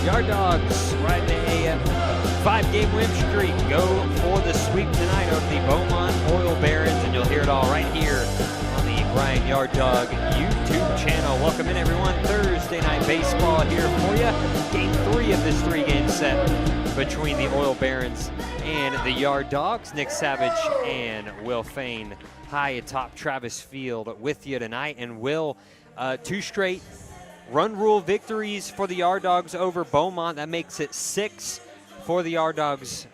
Yard Dogs riding a 5-game win streak. Go for the sweep tonight over the Beaumont Oil Barons, and you'll hear it all right here on the Bryan Yard Dog YouTube channel. Welcome in, everyone. Thursday night baseball here for you. Game 3 of this 3-game set between the Oil Barons and the Yard Dogs. Nick Savage and Will Fain high atop Travis Field with you tonight. And Will, 2 straight run rule victories for the Yard Dogs over Beaumont. That makes it 6 for the Yard Dogs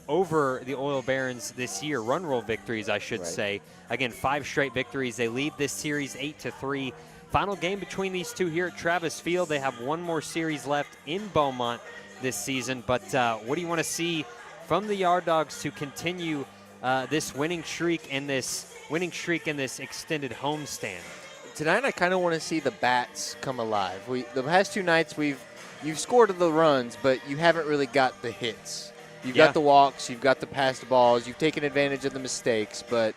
over the Oil Barons this year. Run rule victories, I should say. Again, 5 straight victories. They lead this series 8-3. Final game between these two here at Travis Field. They have 1 more series left in Beaumont this season. But what do you want to see from the Yard Dogs to continue this winning streak and this extended homestand? Tonight, I kind of want to see the bats come alive. The past 2 nights, you've scored the runs, but you haven't really got the hits. You've got the walks, you've got the passed balls, you've taken advantage of the mistakes, but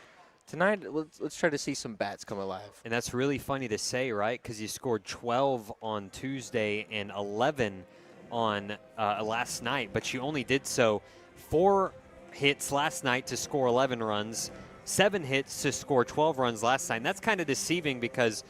tonight, let's try to see some bats come alive. And that's really funny to say, right? Because you scored 12 on Tuesday and 11 on last night, but you only did so 4 hits last night to score 11 runs. 7 hits to score 12 runs last time. That's kind of deceiving because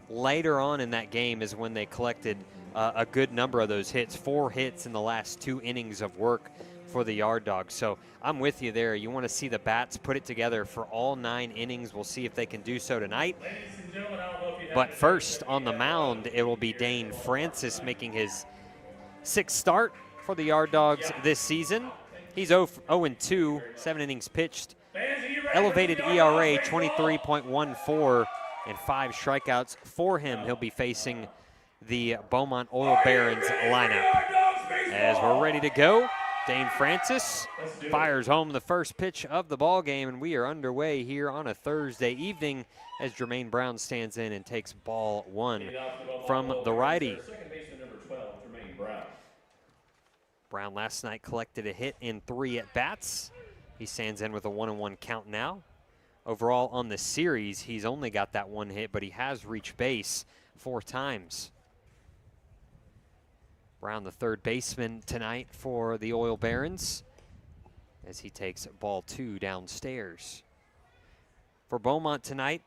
later on in that game is when they collected a good number of those hits, 4 hits in the last 2 innings of work for the Yard Dogs. So I'm with you there. You want to see the bats put it together for all 9 innings. We'll see if they can do so tonight. But first on the mound, it will be Dane Francis making his 6th start for the Yard Dogs this season. He's 0-2, 7 innings pitched. Elevated ERA 23.14 and 5 strikeouts for him. He'll be facing the Beaumont Oil Barons lineup. As we're ready to go, Dane Francis fires home the first pitch of the ball game, and we are underway here on a Thursday evening as Jermaine Brown stands in and takes ball 1 from the righty. Brown last night collected a hit in 3 at-bats. He stands in with a 1-1 count now. Overall on the series, he's only got that 1 hit, but he has reached base 4 times. Brown, the third baseman tonight for the Oil Barons, as he takes ball 2 downstairs. For Beaumont tonight,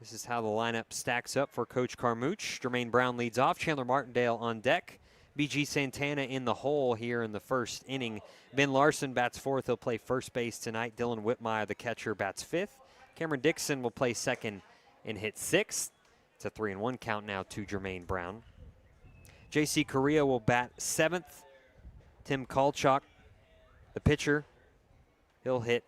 this is how the lineup stacks up for Coach Carmouche. Jermaine Brown leads off, Chandler Martindale on deck. B.G. Santana in the hole here in the first inning. Ben Larson bats 4th. He'll play first base tonight. Dylan Whitmire, the catcher, bats 5th. Cameron Dixon will play 2nd and hit 6th. It's a 3-1 count now to Jermaine Brown. J.C. Correa will bat 7th. Tim Kalchuk, the pitcher, he'll hit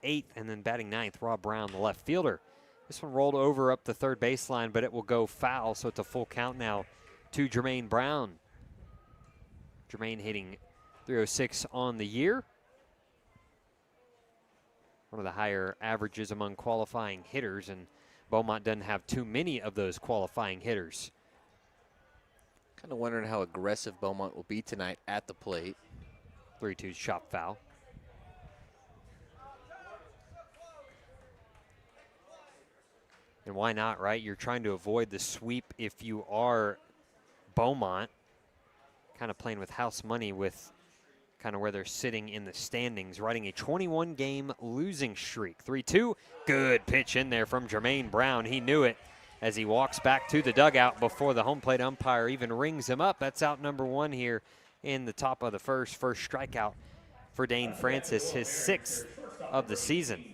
8th, and then batting 9th, Rob Brown, the left fielder. This one rolled over up the third baseline, but it will go foul, so it's a full count now to Jermaine Brown. Jermaine hitting .306 on the year. One of the higher averages among qualifying hitters, and Beaumont doesn't have too many of those qualifying hitters. Kind of wondering how aggressive Beaumont will be tonight at the plate. 3-2 chop foul. And why not, right? You're trying to avoid the sweep if you are Beaumont. Kind of playing with house money with kind of where they're sitting in the standings, riding a 21-game losing streak. 3-2, good pitch in there from Jermaine Brown. He knew it as he walks back to the dugout before the home plate umpire even rings him up. That's out number 1 here in the top of the first strikeout for Dane Francis, his 6th of the season.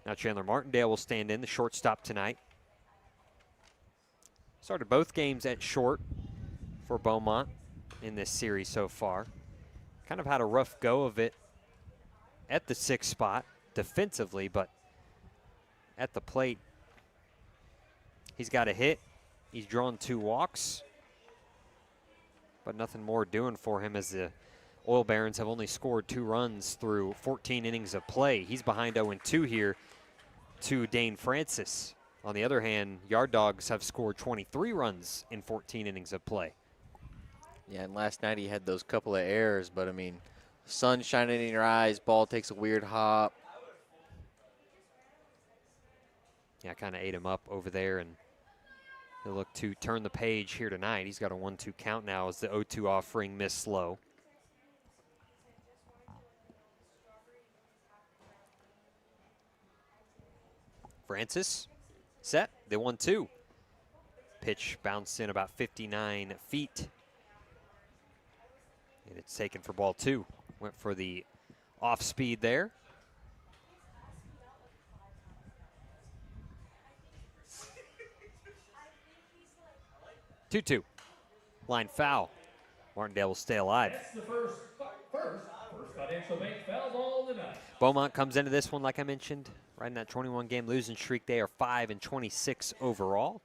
Now Chandler Martindale will stand in, the shortstop tonight. Started both games at short for Beaumont in this series so far. Kind of had a rough go of it at the 6th spot defensively, but at the plate, he's got a hit. He's drawn 2 walks, but nothing more doing for him as the Oil Barons have only scored 2 runs through 14 innings of play. He's behind 0-2 here to Dane Francis. On the other hand, Yard Dogs have scored 23 runs in 14 innings of play. Yeah, and last night he had those couple of errors, but I mean, sun shining in your eyes, ball takes a weird hop. Yeah, kind of ate him up over there, and he'll look to turn the page here tonight. He's got a 1-2 count now as the 0-2 offering missed slow. Francis set, the 1-2. Pitch bounced in about 59 feet. And it's taken for ball 2. Went for the off speed there. 2-2. Line foul. Martindale will stay alive. That's the first financial bank foul ball of the night. Beaumont comes into this one, like I mentioned, riding that 21-game losing streak. They are 5-26 overall,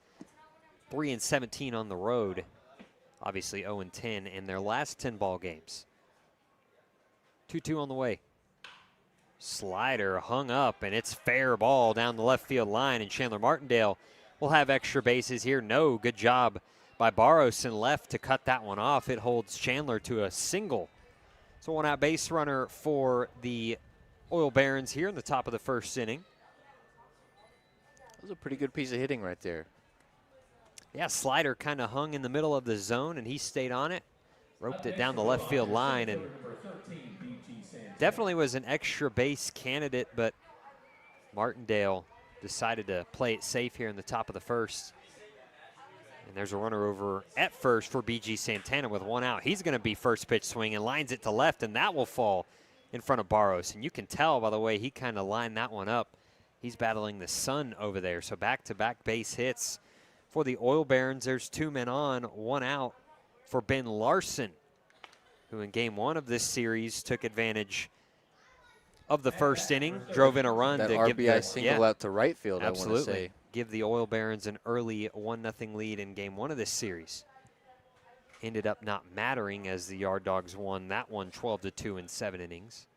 3-17 on the road. Obviously 0-10 in their last 10 ball games. 2-2 on the way. Slider hung up, and it's fair ball down the left field line, and Chandler Martindale will have extra bases here. No, good job by Barros in left to cut that one off. It holds Chandler to a single. So one out base runner for the Oil Barons here in the top of the first inning. That was a pretty good piece of hitting right there. Yeah, slider kind of hung in the middle of the zone, and he stayed on it, roped it down the left field line, and definitely was an extra base candidate, but Martindale decided to play it safe here in the top of the first. And there's a runner over at first for BG Santana with one out. He's going to be first pitch swing and lines it to left, and that will fall in front of Barros. And you can tell by the way he kind of lined that one up. He's battling the sun over there. So back-to-back base hits for the Oil Barons. There's 2 men on, 1 out for Ben Larson, who in game 1 of this series took advantage of the first inning, drove in a run that to RBI give the single out to right field. Absolutely. I want to say. Give the Oil Barons an early 1-0 lead in game 1 of this series. Ended up not mattering as the Yard Dogs won that one 12-2 in 7 innings.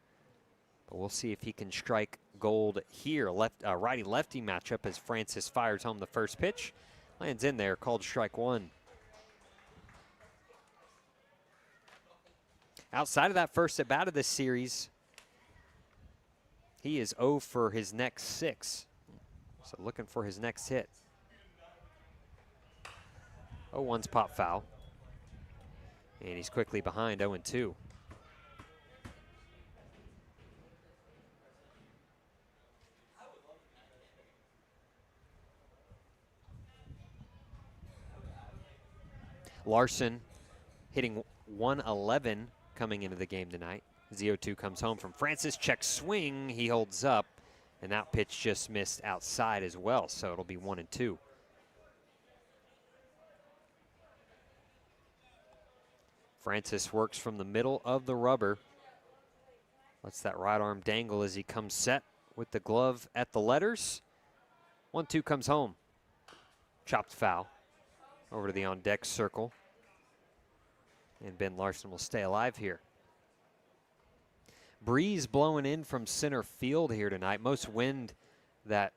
But we'll see if he can strike gold here. Righty-lefty matchup as Francis fires home the first pitch. Lands in there, called strike 1. Outside of that first at bat of this series, he is 0 for his next 6. So looking for his next hit. 0-1's pop foul. And he's quickly behind 0-2. Larson hitting 111 coming into the game tonight. 0-2 comes home from Francis. Check swing. He holds up. And that pitch just missed outside as well. So it'll be 1-2. Francis works from the middle of the rubber. Lets that right arm dangle as he comes set with the glove at the letters. 1-2 comes home. Chopped foul. Over to the on-deck circle. And Ben Larson will stay alive here. Breeze blowing in from center field here tonight. Most wind that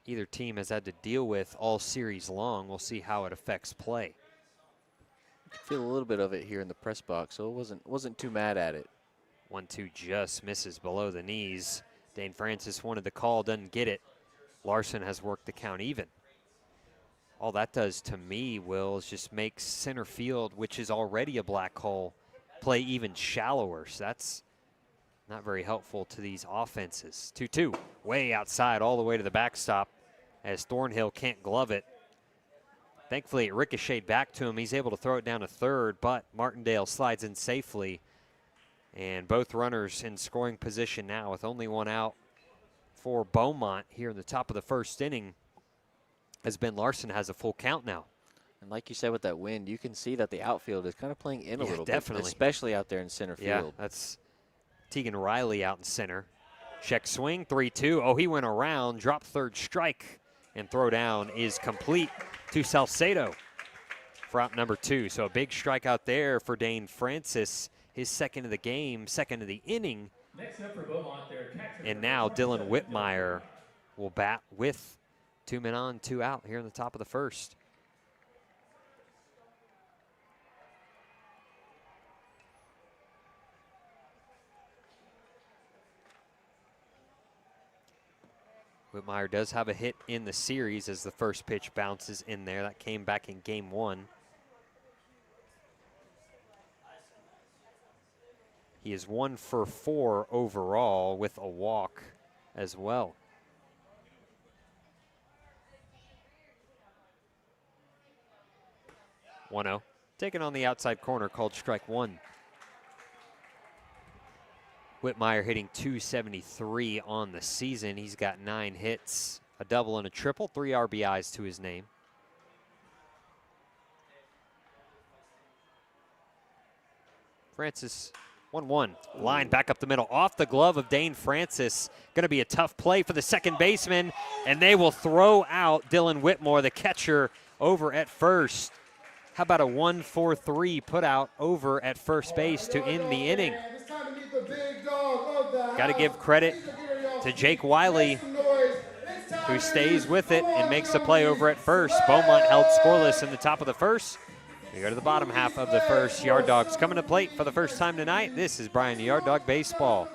either team has had to deal with all series long. We'll see how it affects play. I feel a little bit of it here in the press box, so it wasn't too mad at it. 1-2 just misses below the knees. Dane Francis wanted the call, doesn't get it. Larson has worked the count even. All that does to me, Will, is just make center field, which is already a black hole, play even shallower. So that's not very helpful to these offenses. 2-2, way outside all the way to the backstop as Thornhill can't glove it. Thankfully, it ricocheted back to him. He's able to throw it down to third, but Martindale slides in safely. And both runners in scoring position now with only 1 out for Beaumont here in the top of the first inning, as Ben Larson has a full count now. And like you said with that wind, you can see that the outfield is kind of playing in a little definitely. bit, especially out there in center field. Yeah, that's Tegan Riley out in center. Check swing, 3-2. Oh, he went around, dropped third strike, and throw down is complete to Salcedo for out number 2. So a big strikeout there for Dane Francis, his second of the game, second of the inning. Next up for Beaumont, their catcher. And now Dylan Whitmire will bat with 2 men on, 2 out here in the top of the first. Whitmire does have a hit in the series as the first pitch bounces in there. That came back in game 1. He is 1 for 4 overall with a walk as well. 1-0. Taken on the outside corner, called strike 1. Whitmire hitting .273 on the season. He's got 9 hits, a double and a triple, 3 RBIs to his name. Francis, 1-1. Line back up the middle, off the glove of Dane Francis. Going to be a tough play for the second baseman, and they will throw out Dylan Whitmore, the catcher, over at first. How about a 1-4-3 put out over at first base to end the inning? Got to give credit to Jake Wiley, who stays with it and makes the play over at first. Beaumont held scoreless in the top of the first. We go to the bottom half of the first. Yard Dogs coming to plate for the first time tonight. This is Bryan Yard Dog Baseball.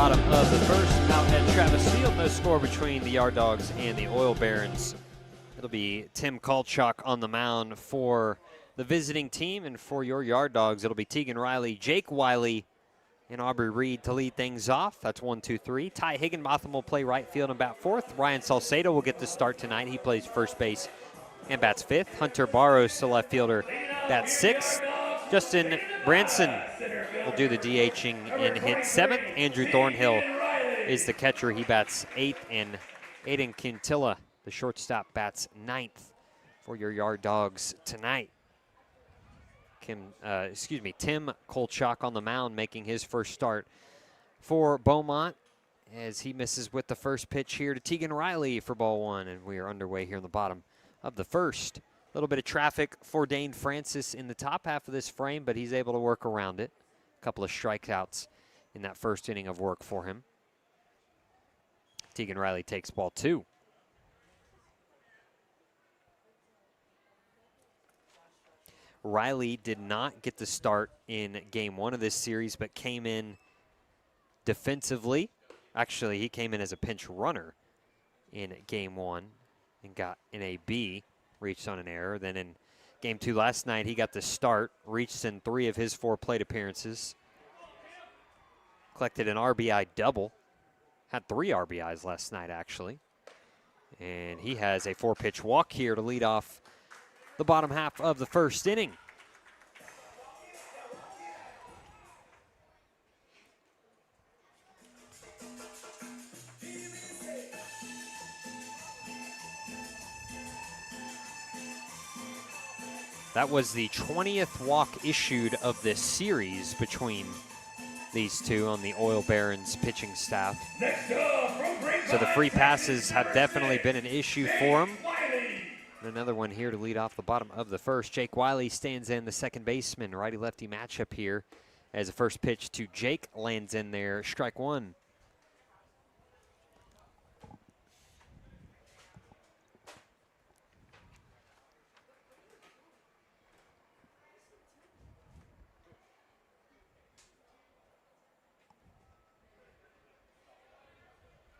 bottom of the first out at Travis Field. No score between the Yard Dogs and the Oil Barons. It'll be Tim Kulchak on the mound for the visiting team, and for your Yard Dogs, it'll be Tegan Riley, Jake Wiley, and Aubrey Reed to lead things off. That's 1, 2, 3. Ty Higginbotham will play right field and bat fourth. Ryan Salcedo will get the start tonight. He plays first base and bats fifth. Hunter Barros, the left fielder, bats sixth. Justin Branson will do the DHing and hit seventh. Andrew Thornhill is the catcher. He bats eighth, and Aiden Quintilla, the shortstop, bats ninth for your Yard Dogs tonight. Tim Kulchak on the mound, making his first start for Beaumont as he misses with the first pitch here to Tegan Riley for ball one, and we are underway here in the bottom of the first. A little bit of traffic for Dane Francis in the top half of this frame, but he's able to work around it. A couple of strikeouts in that first inning of work for him. Tegan Riley takes ball two. Riley did not get the start in game one of this series, but came in defensively. Actually, he came in as a pinch runner in game one and got an AB, reached on an error. Then in game two last night, he got the start, reached in 3 of his 4 plate appearances. Collected an RBI double. Had 3 RBIs last night, actually. And he has a 4-pitch walk here to lead off the bottom half of the first inning. That was the 20th walk issued of this series between these two on the Oil Barons pitching staff. So the free passes have definitely been an issue for him. And another one here to lead off the bottom of the first. Jake Wiley stands in, the second baseman, righty-lefty matchup here, as the first pitch to Jake lands in there. Strike one.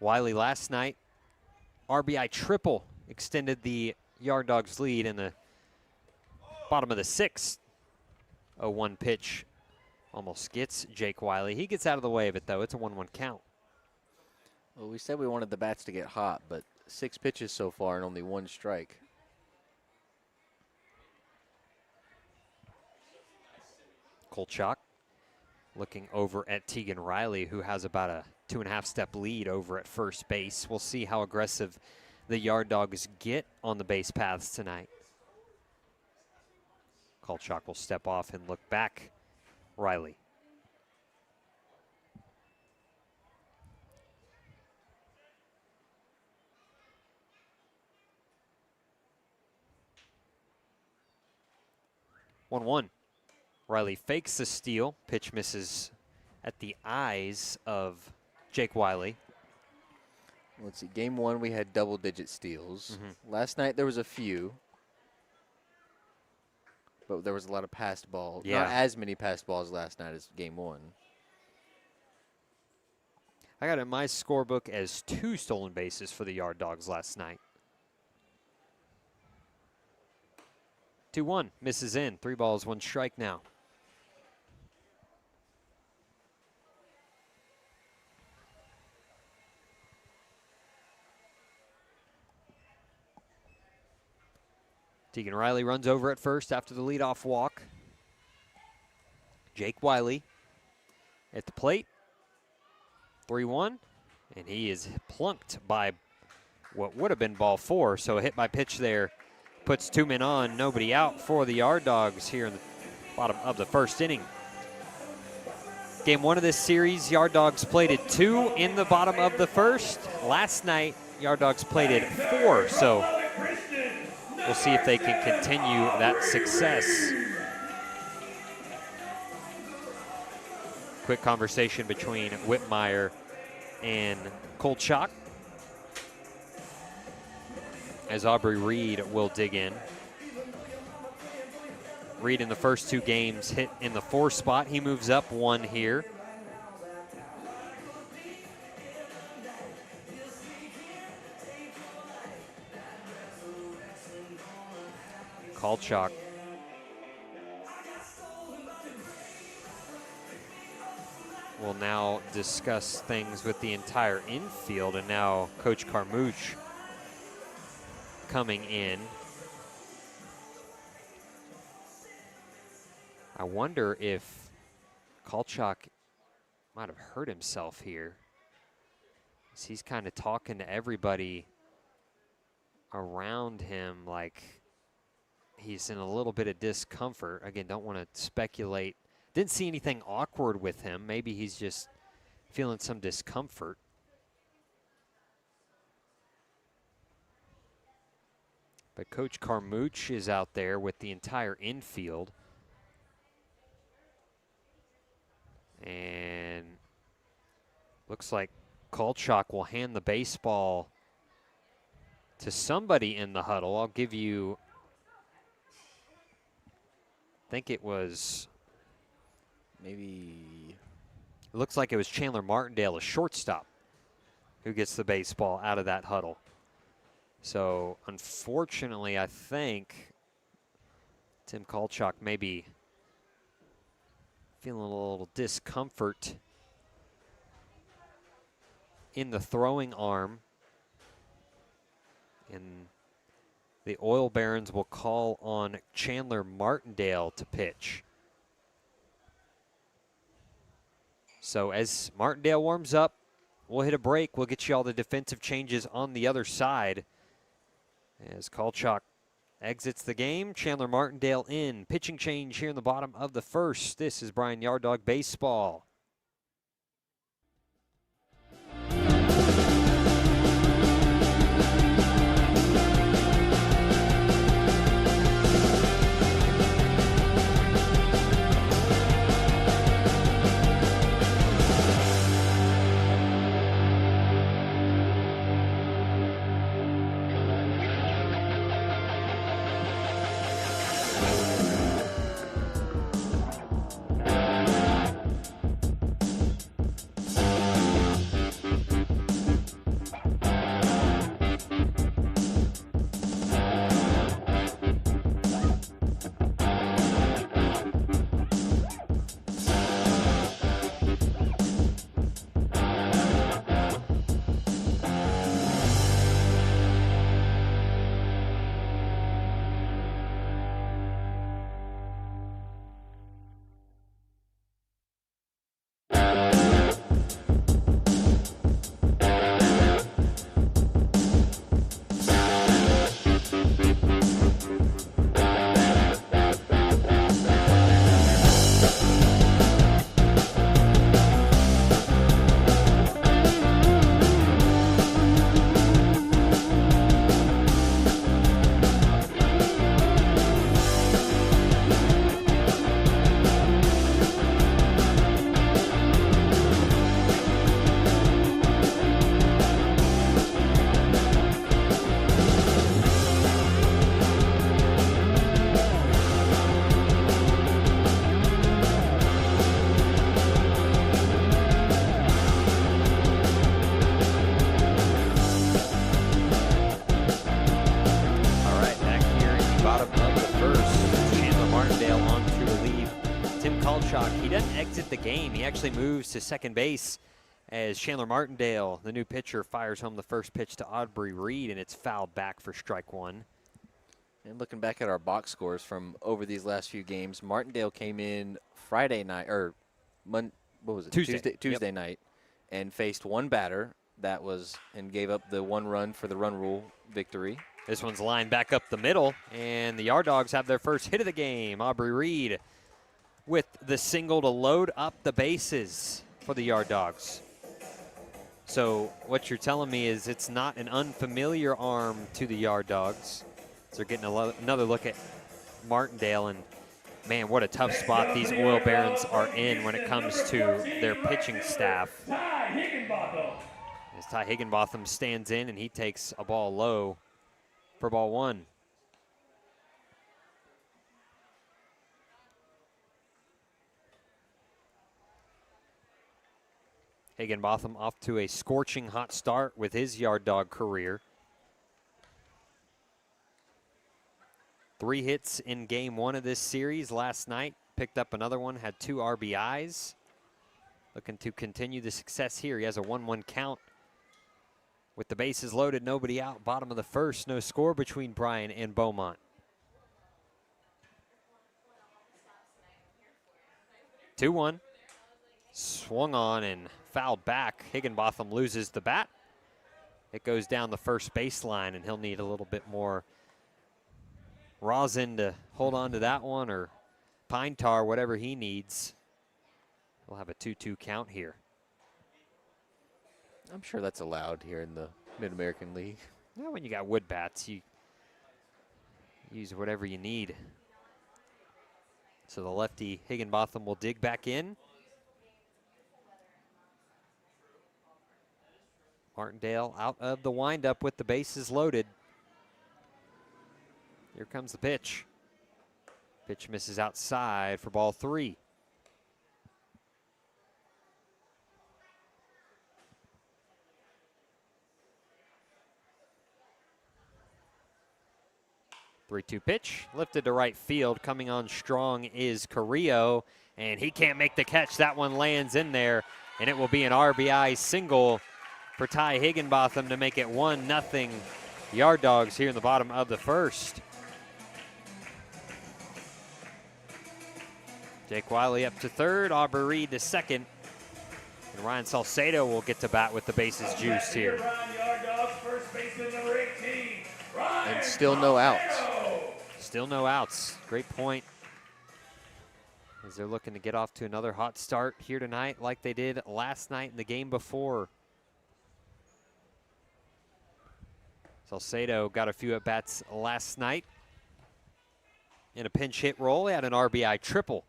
Wiley last night, RBI triple, extended the Yard Dogs lead in the bottom of the sixth. 0-1 pitch almost gets Jake Wiley. He gets out of the way of it, though. It's a 1-1 count. Well, we said we wanted the bats to get hot, but 6 pitches so far and only 1 strike. Kulchak looking over at Tegan Riley, who has about a 2.5-step lead over at first base. We'll see how aggressive the Yard Dogs get on the base paths tonight. Kulchak will step off and look back. Riley. One. Riley fakes the steal. Pitch misses at the eyes of Jake Wiley. Let's see. Game one, we had double-digit steals. Last night, there was a few. But there was a lot of passed balls. Yeah. Not as many passed balls last night as game one. I got it in my scorebook as 2 stolen bases for the Yard Dogs last night. 2-1, misses in. 3 balls, 1 strike now. Tegan Riley runs over at first after the leadoff walk. Jake Wiley at the plate. 3-1, and he is plunked by what would have been ball 4. So a hit by pitch there puts 2 men on, nobody out for the Yard Dogs here in the bottom of the first inning. Game 1 of this series, Yard Dogs plated 2 in the bottom of the first. Last night, Yard Dogs plated 4, so we'll see if they can continue that success. Quick conversation between Whitmire and Kulchak as Aubrey Reed will dig in. Reed in the first 2 games hit in the 4 spot. He moves up 1 here. Kolchak will now discuss things with the entire infield, and now Coach Carmouche coming in. I wonder if Kolchak might have hurt himself here. He's kind of talking to everybody around him like he's in a little bit of discomfort. Again, don't want to speculate. Didn't see anything awkward with him. Maybe he's just feeling some discomfort. But Coach Carmouche is out there with the entire infield. And looks like Kolchak will hand the baseball to somebody in the huddle. I'll give you, I think it was, maybe, it looks like it was Chandler Martindale, a shortstop, who gets the baseball out of that huddle. So unfortunately, I think Tim Kolchak may be feeling a little discomfort in the throwing arm. And the Oil Barons will call on Chandler Martindale to pitch. So as Martindale warms up, we'll hit a break. We'll get you all the defensive changes on the other side. As Kolchak exits the game, Chandler Martindale in. Pitching change here in the bottom of the first. This is Bryan Yard Dog Baseball. He doesn't exit the game. He actually moves to second base as Chandler Martindale, the new pitcher, fires home the first pitch to Aubrey Reed, and it's fouled back for strike one. And looking back at our box scores from over these last few games, Martindale came in Friday night, or Tuesday night, and faced one batter and gave up the one run for the run rule victory. This one's lined back up the middle, and the Yard Dogs have their first hit of the game. Aubrey Reed with the single to load up the bases for the Yard Dogs. So what you're telling me is it's not an unfamiliar arm to the Yard Dogs. So they're getting another look at Martindale, and man, what a tough spot these Oil Barons are in when it comes to their pitching staff. As Ty Higginbotham stands in, and he takes a ball low for ball one. Higginbotham off to a scorching hot start with his Yard Dog career. 3 hits in game 1 of this series last night. Picked up another one, had 2 RBIs. Looking to continue the success here. He has a 1-1 count. With the bases loaded, nobody out. Bottom of the first, no score between Bryan and Beaumont. 2-1. Swung on and fouled back. Higginbotham loses the bat. It goes down the first baseline, and he'll need a little bit more rosin to hold on to that one, or pine tar, whatever he needs. We'll have a 2-2 count here. I'm sure that's allowed here in the Mid-American League. Yeah, when you got wood bats, you use whatever you need. So the lefty Higginbotham will dig back in. Martindale out of the windup with the bases loaded. Here comes the pitch. Pitch misses outside for ball 3. Three-two pitch, lifted to right field. Coming on strong is Carrillo, and he can't make the catch. That one lands in there, and it will be an RBI single for Ty Higginbotham to make it 1-0 Yard Dogs here in the bottom of the first. Jake Wiley up to third, Aubrey Reed to second, and Ryan Salcedo will get to bat with the bases juiced here. Bryan Yard Dogs, first baseman number 18. And still no outs. Still no outs. Great point. As they're looking to get off to another hot start here tonight like they did last night in the game before. Salcedo got a few at-bats last night. In a pinch hit role, he had an RBI triple.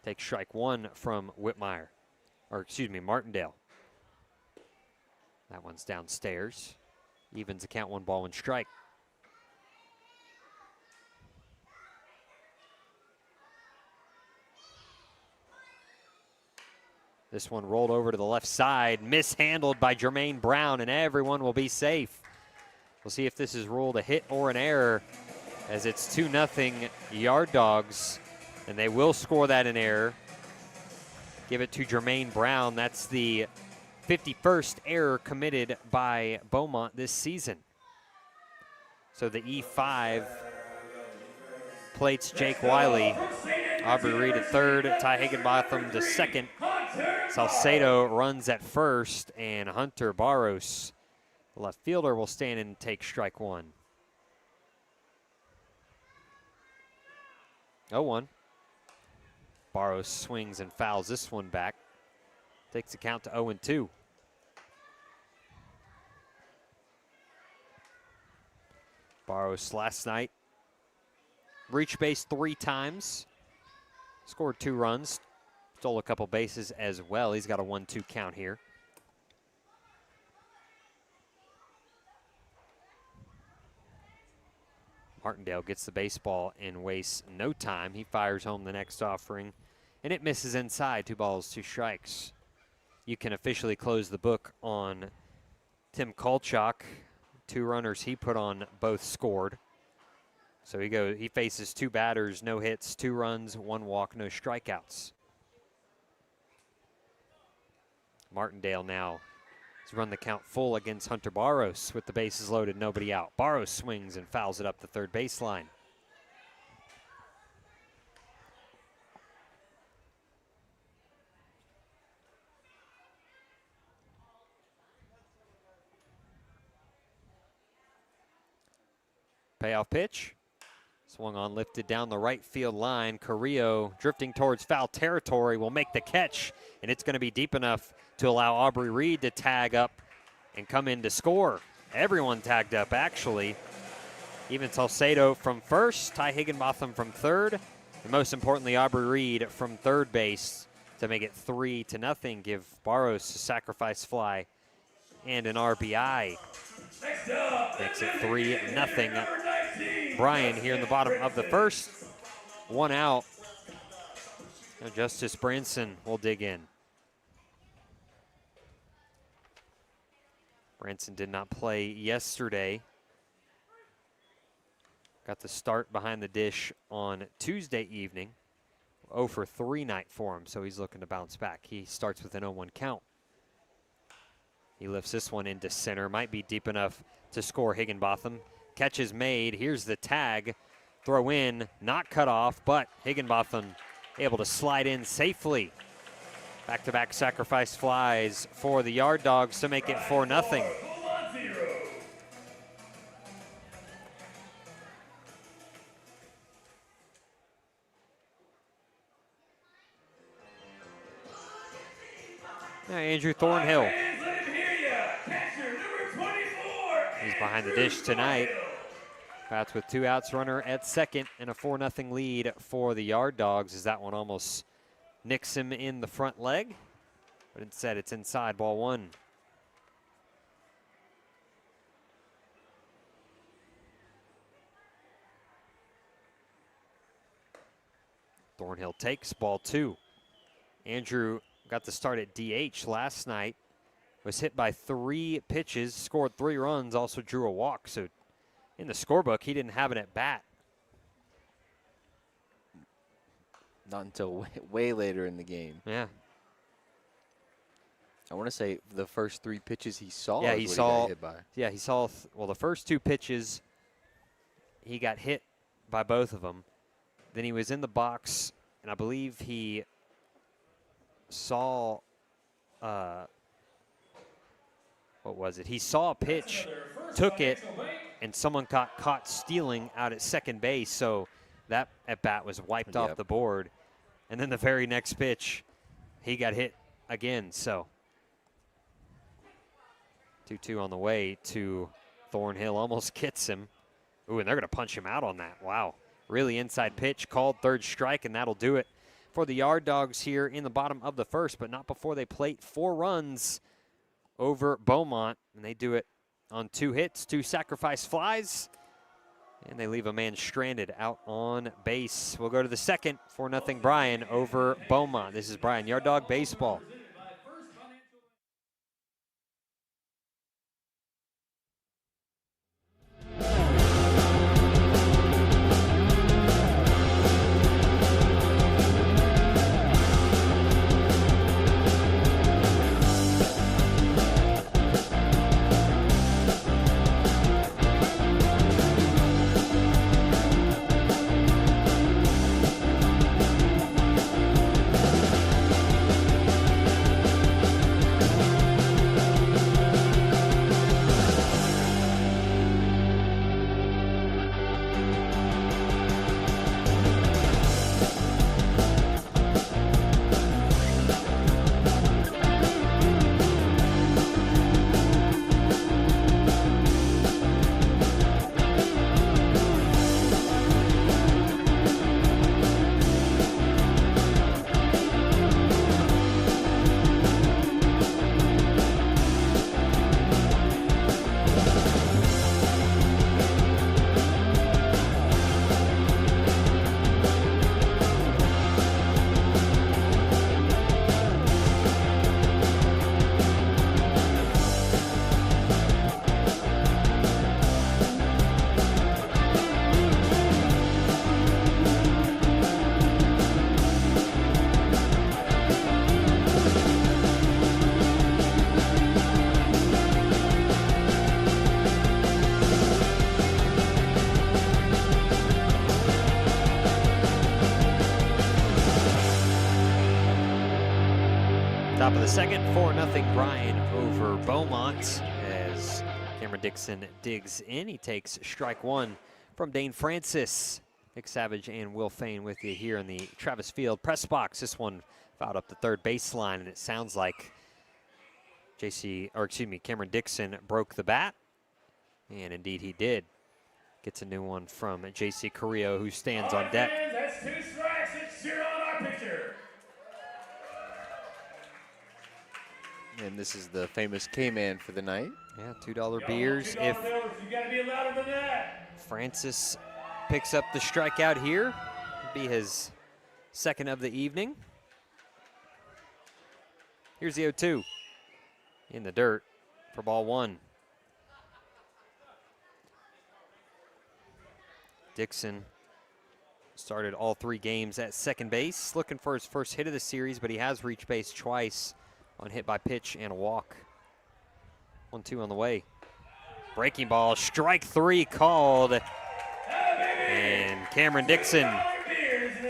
Takes strike 1 from Whitmire, or excuse me, Martindale. That one's downstairs. Evens the count, 1-1 strike. This one rolled over to the left side, mishandled by Jermaine Brown, and everyone will be safe. We'll see if this is ruled a hit or an error, as it's 2-0 Yard Dogs, and they will score that in error. Give it to Jermaine Brown. That's the 51st error committed by Beaumont this season. So the E5 plates Jake Wiley. Aubrey Reed at third, Ty Higginbotham to second. Salcedo runs at first, and Hunter Barros, the left fielder, will stand and take strike 1. 0-1. Barros swings and fouls this one back. Takes the count to 0-2. Barros last night reached base 3 times, scored 2 runs, stole a couple bases as well. He's got a 1-2 count here. Martindale gets the baseball and wastes no time. He fires home the next offering, and it misses inside. 2 balls, 2 strikes. You can officially close the book on Tim Kolchak. 2 runners he put on both scored. So he faces 2 batters, no hits, 2 runs, 1 walk, no strikeouts. Martindale now has run the count full against Hunter Barros with the bases loaded, nobody out. Barros swings and fouls it up the third baseline. Payoff pitch. Swung on, lifted down the right field line. Carrillo drifting towards foul territory will make the catch, and it's going to be deep enough to allow Aubrey Reed to tag up and come in to score. Everyone tagged up, actually. Even Salcedo from first, Ty Higginbotham from third, and most importantly, Aubrey Reed from third base to make it 3-0. Give Barros a sacrifice fly and an RBI. Makes it 3-0. Bryan here in the bottom of the first. 1 out. Now Justice Branson will dig in. Branson did not play yesterday got the start behind the dish on Tuesday evening. 0 for 3 night for him, so he's looking to bounce back. He starts with an 0-1 count. He lifts this one into center. Might be deep enough to score. Higginbotham. Catch is made. Here's the tag. Throw in, not cut off, but Higginbotham able to slide in safely. Back-to-back sacrifice flies for the Yard Dogs to make it 4-0. Now Andrew Thornhill. He's behind the dish tonight. Bats with 2 outs, runner at second, and a 4-0 lead for the Yard Dogs as that one almost nicks him in the front leg. But instead, it's inside, ball 1. Thornhill takes ball 2. Andrew got the start at DH last night. Was hit by 3 pitches, scored 3 runs, also drew a walk. So in the scorebook, he didn't have an at bat. Not until way later in the game. Yeah. I want to say the first 3 pitches he saw. Yeah, is he what saw. He got hit by. Yeah, he saw. Well, the first 2 pitches, he got hit by both of them. Then he was in the box, and I believe he saw. What was it? He saw a pitch, took it, and someone got caught stealing out at second base. So that at bat was wiped off the board. And then the very next pitch, he got hit again. So 2-2 on the way to Thornhill. Almost gets him. Ooh, and they're going to punch him out on that. Wow. Really inside pitch, called 3rd strike, and that'll do it for the Yard Dogs here in the bottom of the 1st, but not before they plate 4 runs over Beaumont. And they do it on 2 hits, 2 sacrifice flies, and they leave a man stranded out on base. We'll go to the 2nd, 4-0 Bryan over Beaumont. This is Bryan Yard Dog Baseball. Top of the 2nd, 4-0 Bryan over Beaumont as Cameron Dixon digs in. He takes strike 1 from Dane Francis. Nick Savage and Will Fain with you here in the Travis Field press box. This one fouled up the 3rd baseline, and it sounds like Cameron Dixon broke the bat, and indeed he did. Gets a new one from J.C. Carrillo, who stands on deck. That's 2 strikes. It's 0 on our pitcher. And this is the famous K-Man for the night. Yeah, $2 beers. If You gotta be louder than that. Francis picks up the strikeout here, it'll be his 2nd of the evening. Here's the 0-2 in the dirt for ball 1. Dixon started all 3 games at second base, looking for his first hit of the series, but he has reached base twice on hit by pitch and a walk. 1-2 on the way. Breaking ball, strike 3 called. And Cameron Dixon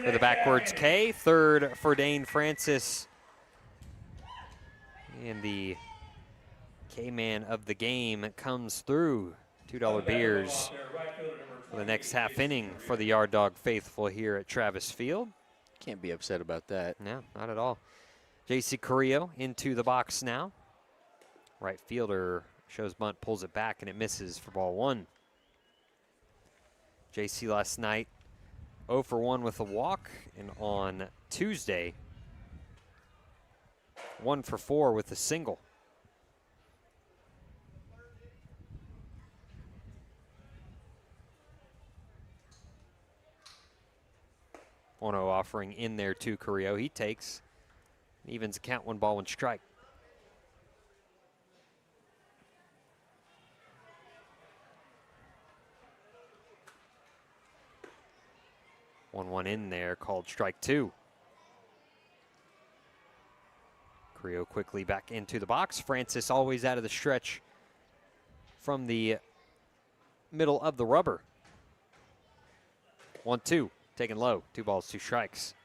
for the backwards K. Third for Dane Francis. And the K-man of the game comes through. $2 beers for the next half inning for the Yard Dog faithful here at Travis Field. Can't be upset about that. No, not at all. J.C. Carrillo into the box now. Right fielder shows bunt, pulls it back, and it misses for ball 1. J.C. last night 0 for 1 with a walk, and on Tuesday 1 for 4 with a single. Ono offering in there to Carrillo. He takes, evens the count, 1 ball, 1 strike. 1-1 in there, called strike 2. Carrillo quickly back into the box. Francis always out of the stretch from the middle of the rubber. 1-2, taken low. 2 balls, 2 strikes.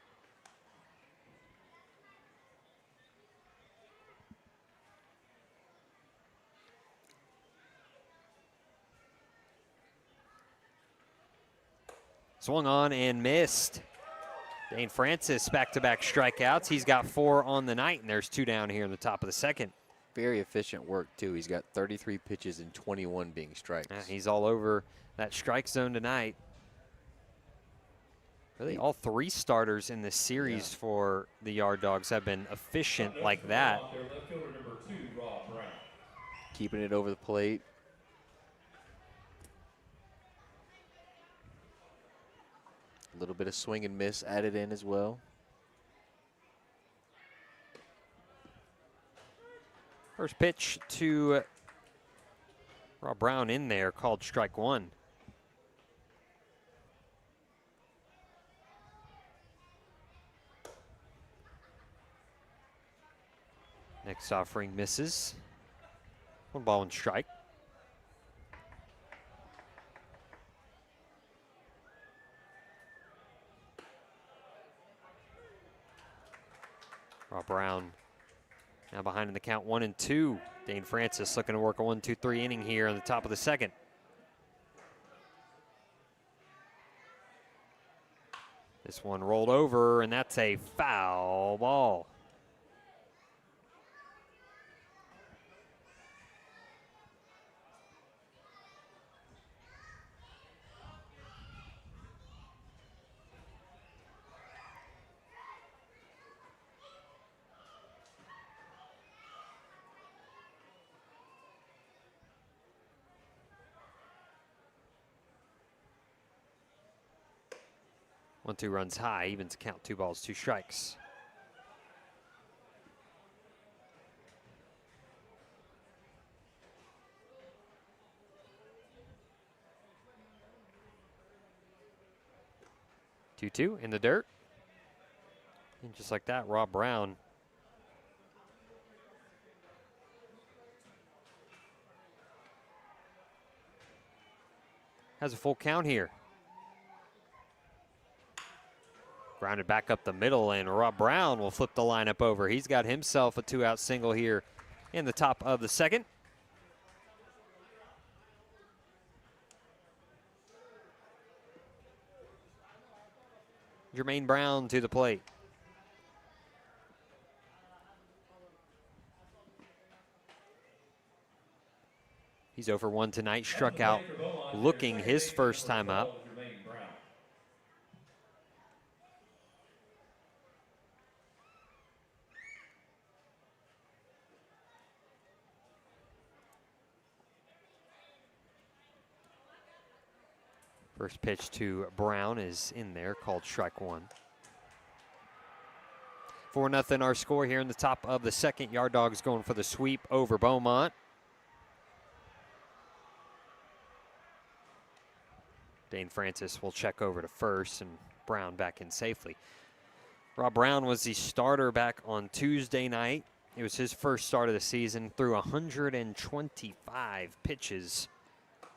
Swung on and missed. Dane Francis back-to-back strikeouts. He's got 4 on the night, and there's 2 down here in the top of the second. Very efficient work, too. He's got 33 pitches and 21 being strikes. Yeah, he's all over that strike zone tonight. Really, all 3 starters in this series for the Yard Dogs have been efficient like that. Keeping it over the plate. A little bit of swing and miss added in as well. First pitch to Rob Brown in there, called strike 1. Next offering misses. 1 ball, 1 strike. Rob Brown now behind in the count, 1-2. Dane Francis looking to work a 1-2-3 inning here on the top of the second. This one rolled over, and that's a foul ball. One, 2 runs high, evens the count, 2 balls, 2 strikes. Two in the dirt. And just like that, Rob Brown has a full count here. Grounded back up the middle, and Rob Brown will flip the lineup over. He's got himself a 2-out single here in the top of the second. Jermaine Brown to the plate. He's 0 for 1 tonight, struck out looking his first time up. First pitch to Brown is in there, called strike 1. 4-0 our score here in the top of the second. Yard Dogs going for the sweep over Beaumont. Dane Francis will check over to first, and Brown back in safely. Rob Brown was the starter back on Tuesday night. It was his first start of the season, threw 125 pitches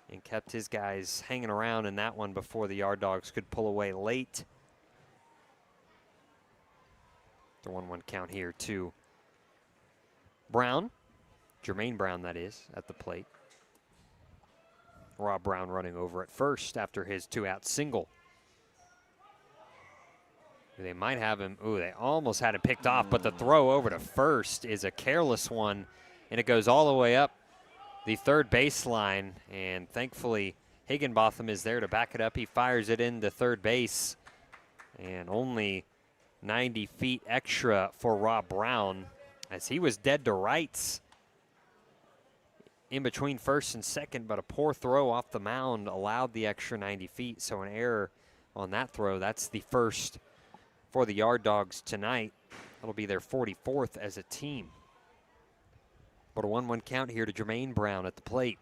and kept his guys hanging around in that one before the Yard Dogs could pull away late. The 1-1 count here to Brown, Jermaine Brown that is, at the plate. Rob Brown running over at first after his 2-out single. They might have him. Ooh, they almost had it picked off, but the throw over to first is a careless one, and it goes all the way up the third baseline, and thankfully Higginbotham is there to back it up. He fires it into third base, and only 90 feet extra for Rob Brown, as he was dead to rights in between first and second, but a poor throw off the mound allowed the extra 90 feet, so an error on that throw. That's the first for the Yard Dogs tonight. That'll be their 44th as a team. But a 1-1 count here to Jermaine Brown at the plate.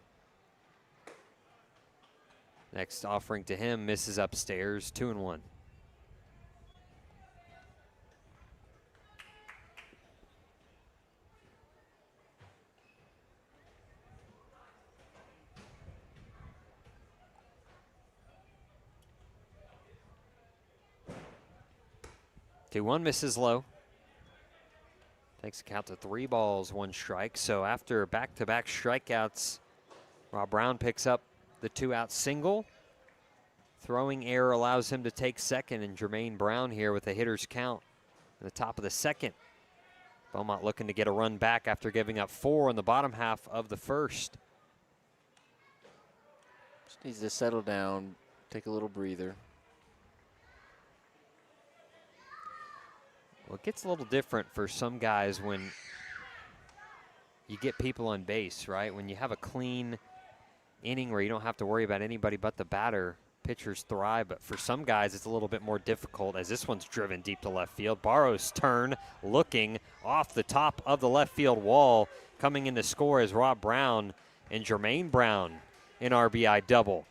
Next offering to him misses upstairs, 2-1. One misses low. Takes a count to 3 balls, 1 strike. So after back-to-back strikeouts, Rob Brown picks up the 2-out single. Throwing error allows him to take second, and Jermaine Brown here with a hitter's count in the top of the second. Beaumont looking to get a run back after giving up 4 in the bottom half of the first. Just needs to settle down, take a little breather. Well, it gets a little different for some guys when you get people on base, right? When you have a clean inning where you don't have to worry about anybody but the batter, pitchers thrive. But for some guys, it's a little bit more difficult, as this one's driven deep to left field. Barros' turn, looking off the top of the left field wall. Coming in to score is Rob Brown, and Jermaine Brown an RBI double.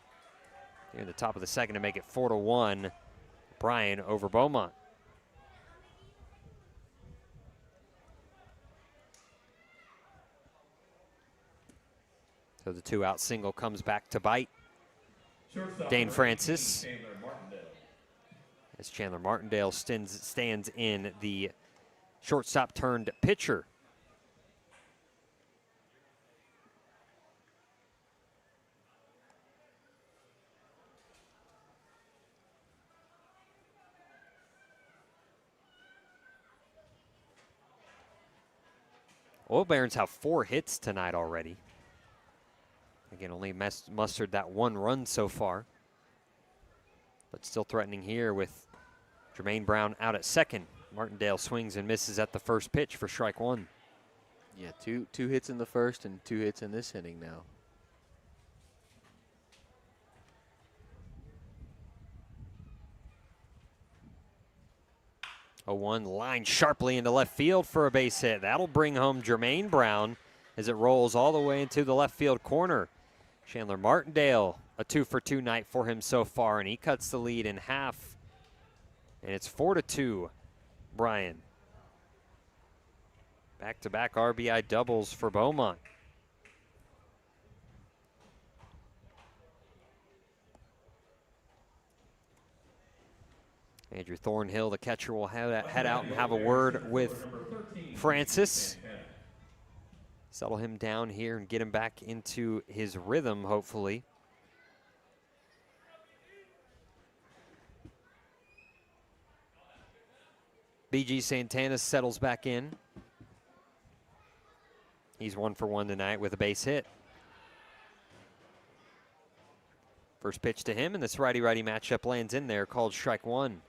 Here in the top of the second to make it 4-1, Bryan over Beaumont. So the 2-out single comes back to bite Dane Francis, as Chandler Martindale stands in the shortstop turned pitcher. Oil Barons have 4 hits tonight already. Again, only mustered that 1 run so far. But still threatening here with Jermaine Brown out at second. Martindale swings and misses at the first pitch for strike 1. Yeah, two hits in the first and 2 hits in this inning now. A 1 line sharply into left field for a base hit. That'll bring home Jermaine Brown as it rolls all the way into the left field corner. Chandler Martindale, a 2-for-2 night for him so far, and he cuts the lead in half. And it's 4-2, Bryan. Back-to-back RBI doubles for Beaumont. Andrew Thornhill, the catcher, will head out and have a word with Francis. Settle him down here and get him back into his rhythm, hopefully. BG Santana settles back in. He's 1 for 1 tonight with a base hit. First pitch to him, and this righty-righty matchup lands in there, called strike 1.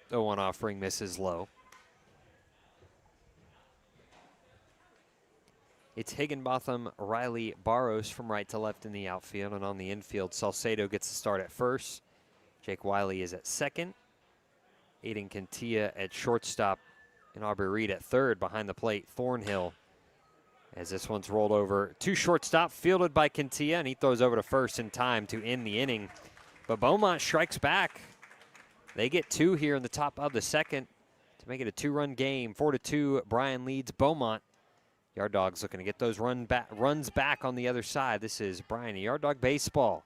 The 1 offering misses low. It's Higginbotham, Riley, Barros from right to left in the outfield, and on the infield, Salcedo gets the start at first. Jake Wiley is at second. Aiden Cantia at shortstop. And Aubrey Reed at third behind the plate. Thornhill, as this one's rolled over to shortstop, fielded by Cantia, and he throws over to first in time to end the inning. But Beaumont strikes back. They get 2 here in the top of the second to make it a 2-run game. 4-2, Bryan leads Beaumont. Yard Dogs looking to get those runs back on the other side. This is Bryan Yard Dog Baseball.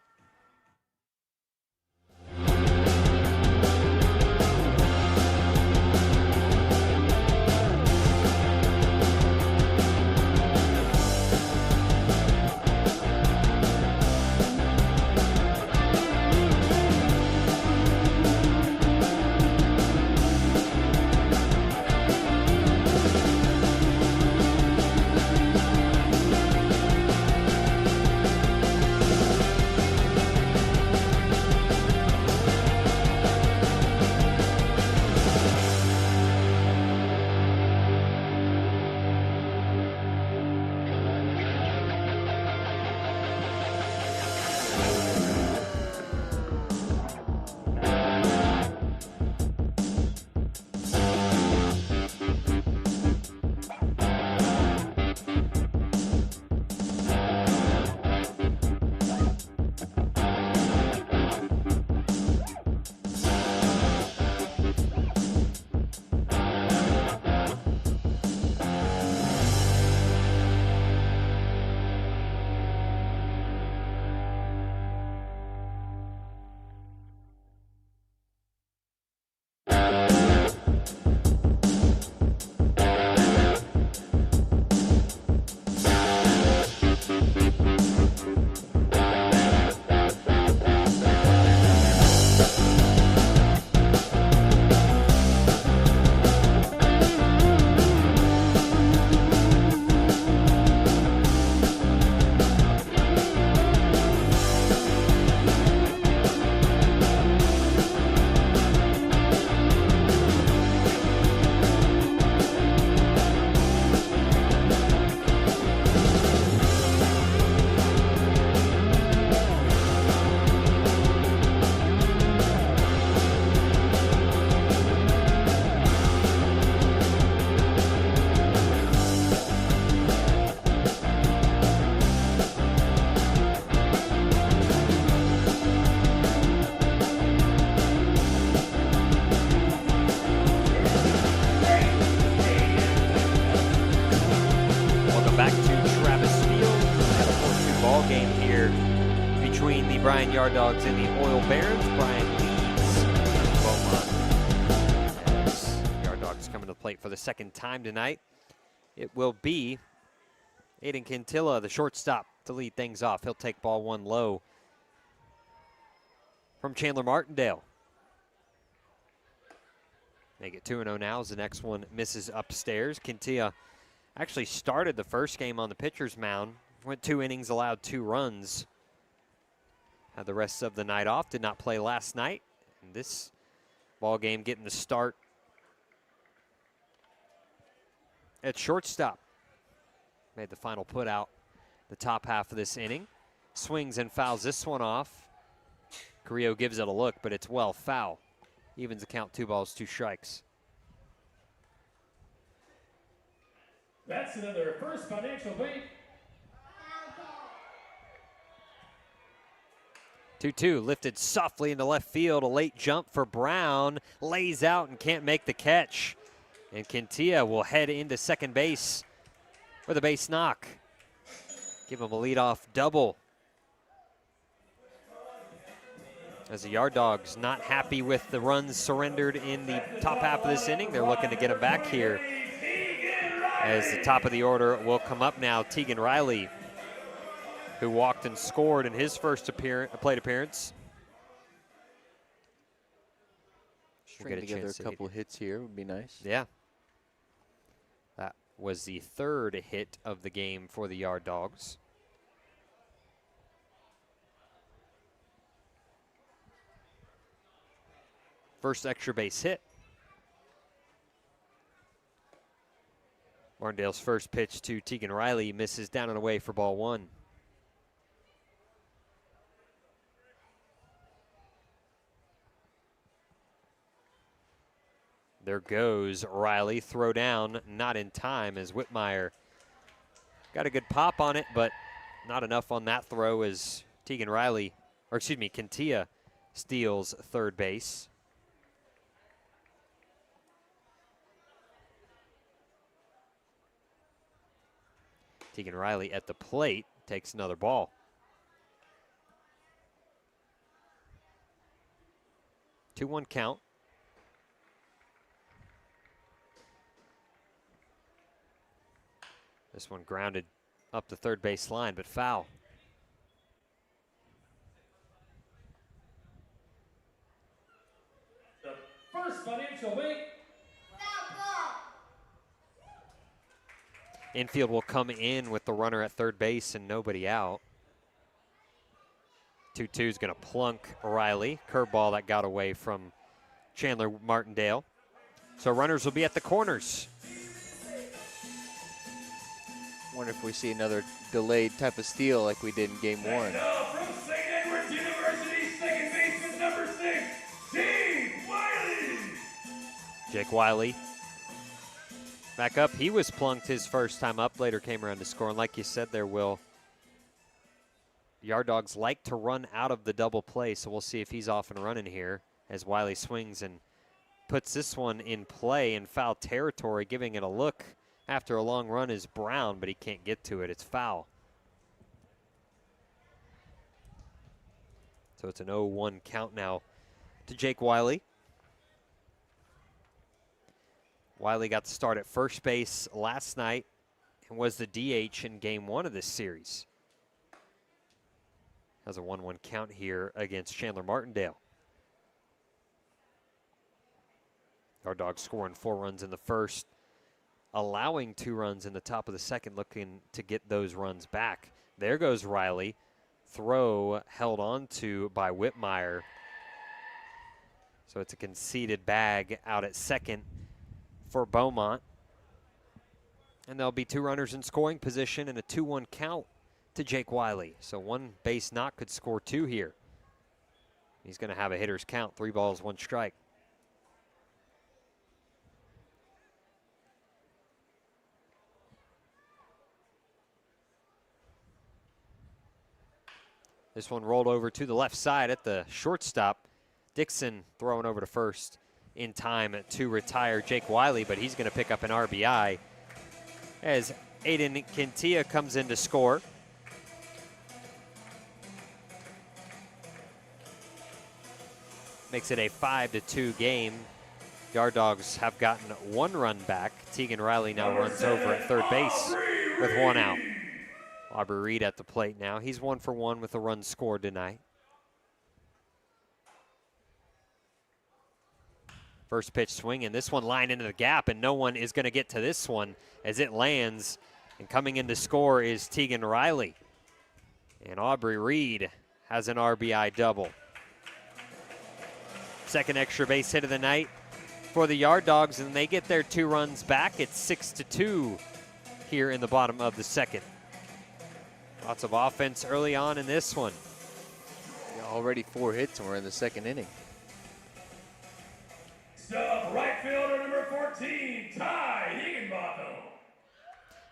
Bryan Yard Dogs and the Oil Barons. Bryan leads Beaumont as Yard Dogs coming to the plate for the second time tonight. It will be Aiden Cantilla, the shortstop, to lead things off. He'll take ball 1 low from Chandler Martindale. Make it 2-0 now as the next one misses upstairs. Cantilla actually started the first game on the pitcher's mound. Went 2 innings, allowed 2 runs. Had the rest of the night off, did not play last night. And this ball game getting the start at shortstop. Made the final put out the top half of this inning. Swings and fouls this one off. Carrillo gives it a look, but it's well foul. Evens the count, 2 balls, 2 strikes. That's another First Financial Bank. 2-2, lifted softly into left field. A late jump for Brown. Lays out and can't make the catch. And Cantilla will head into second base with a base knock. Give him a leadoff double. As the Yard Dogs not happy with the runs surrendered in the top half of this inning. They're looking to get them back here. As the top of the order will come up now, Tegan Riley, who walked and scored in his first plate appearance. String together a couple hits here would be nice. Yeah. That was the 3rd hit of the game for the Yard Dogs. First extra base hit. Martindale's first pitch to Tegan Riley misses down and away for ball 1. There goes Riley. Throw down, not in time as Whitmire got a good pop on it, but not enough on that throw as Kentia steals third base. Tegan Riley at the plate takes another ball. Two-one count. This one grounded up the third base line, but foul. The first financial weight. Infield will come in with the runner at third base and nobody out. 2-2 is going to plunk Riley. Curveball that got away from Chandler Martindale. So runners will be at the corners. Wonder if we see another delayed type of steal like we did in game one. Now from St. Edward's University, second baseman number 6, Jake Wiley. Jake Wiley back up. He was plunked his first time up, later came around to score. And like you said there, Will, Yard Dogs like to run out of the double play, so we'll see if he's off and running here as Wiley swings and puts this one in play in foul territory. Giving it a look after a long run is Brown, but he can't get to it. It's foul. So it's an 0-1 count now to Jake Wiley. Wiley got to start at first base last night and was the DH in game one of this series. Has a 1-1 count here against Chandler Martindale. Our Dogs scoring 4 runs in the first, allowing 2 runs in the top of the second, looking to get those runs back. There goes Riley. Throw held on to by Whitmire. So it's a conceded bag out at second for Beaumont. And there'll be 2 runners in scoring position and a 2-1 count to Jake Wiley. So 1 base knock could score 2 here. He's going to have a hitter's count, 3 balls, 1 strike. This one rolled over to the left side at the shortstop. Dixon throwing over to first in time to retire Jake Wiley, but he's going to pick up an RBI as Aiden Kentia comes in to score. Makes it a 5-2 game. Yard Dogs have gotten 1 run back. Tegan Riley now runs over at third base with 1 out. Aubrey Reed at the plate now. He's 1 for 1 with a run scored tonight. First pitch swinging. This one lined into the gap, and no one is going to get to this one as it lands. And coming in to score is Tegan Riley. And Aubrey Reed has an RBI double. Second extra base hit of the night for the Yard Dogs, and they get their 2 runs back. It's 6-2 here in the bottom of the second. Lots of offense early on in this one. Yeah, already 4 hits and we're in the second inning. Sub right fielder number 14, Ty Higginbotham.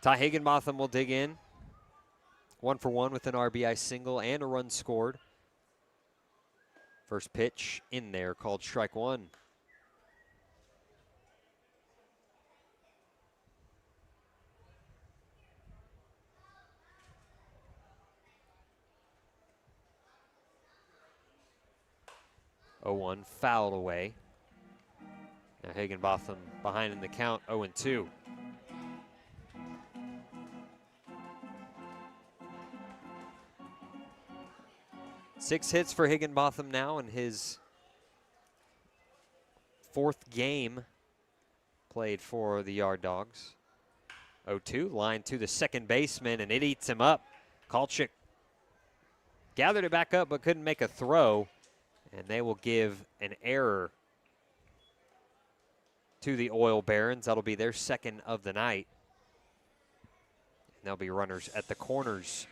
Ty Higginbotham will dig in. 1 for 1 with an RBI single and a run scored. First pitch in there called strike 1. Fouled away. Now Higginbotham behind in the count, 0-2. Six hits for Higginbotham now in his 4th game played for the Yard Dogs. 0-2, line to the second baseman, and it eats him up. Kalchik gathered it back up but couldn't make a throw, and they will give an error to the Oil Barons. That'll be their 2nd of the night. And there'll be runners at the corners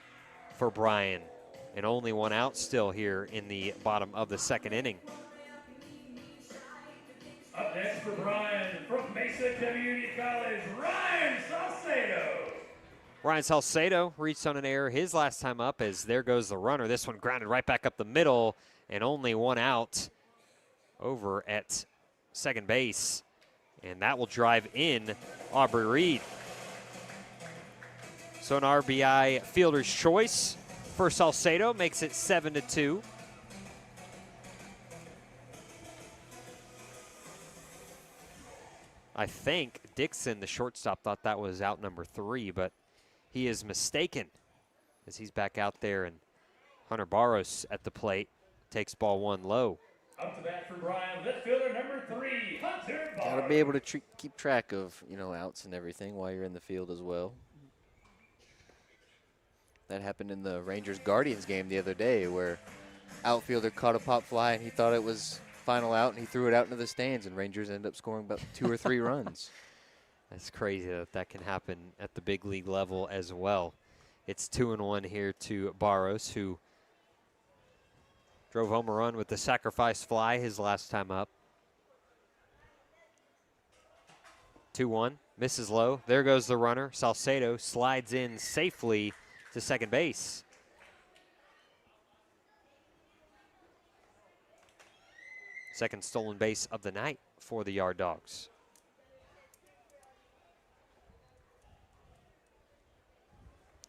for Bryan. And only 1 out still here in the bottom of the 2nd inning. Up next for Bryan from Mesa Community College, Ryan Salcedo. Ryan Salcedo reached on an error his last time up as there goes the runner. This one grounded right back up the middle and only one out over at second base. And that will drive in Aubrey Reed. So an RBI fielder's choice for Salcedo makes it 7-2. I think Dixon, the shortstop, thought that was out number 3, but he is mistaken as he's back out there, and Hunter Barros at the plate takes ball 1 low. Up to bat for Bryan, left fielder number 3, Hunter Barros. Got to be able to keep track of, outs and everything while you're in the field as well. That happened in the Rangers-Guardians game the other day where outfielder caught a pop fly and he thought it was final out and he threw it out into the stands, and Rangers ended up scoring about 2 or 3 runs. That's crazy that can happen at the big league level as well. It's 2-1 here to Barros, who drove home a run with the sacrifice fly his last time up. 2-1, misses low. There goes the runner. Salcedo slides in safely to second base. Second stolen base of the night for the Yard Dogs.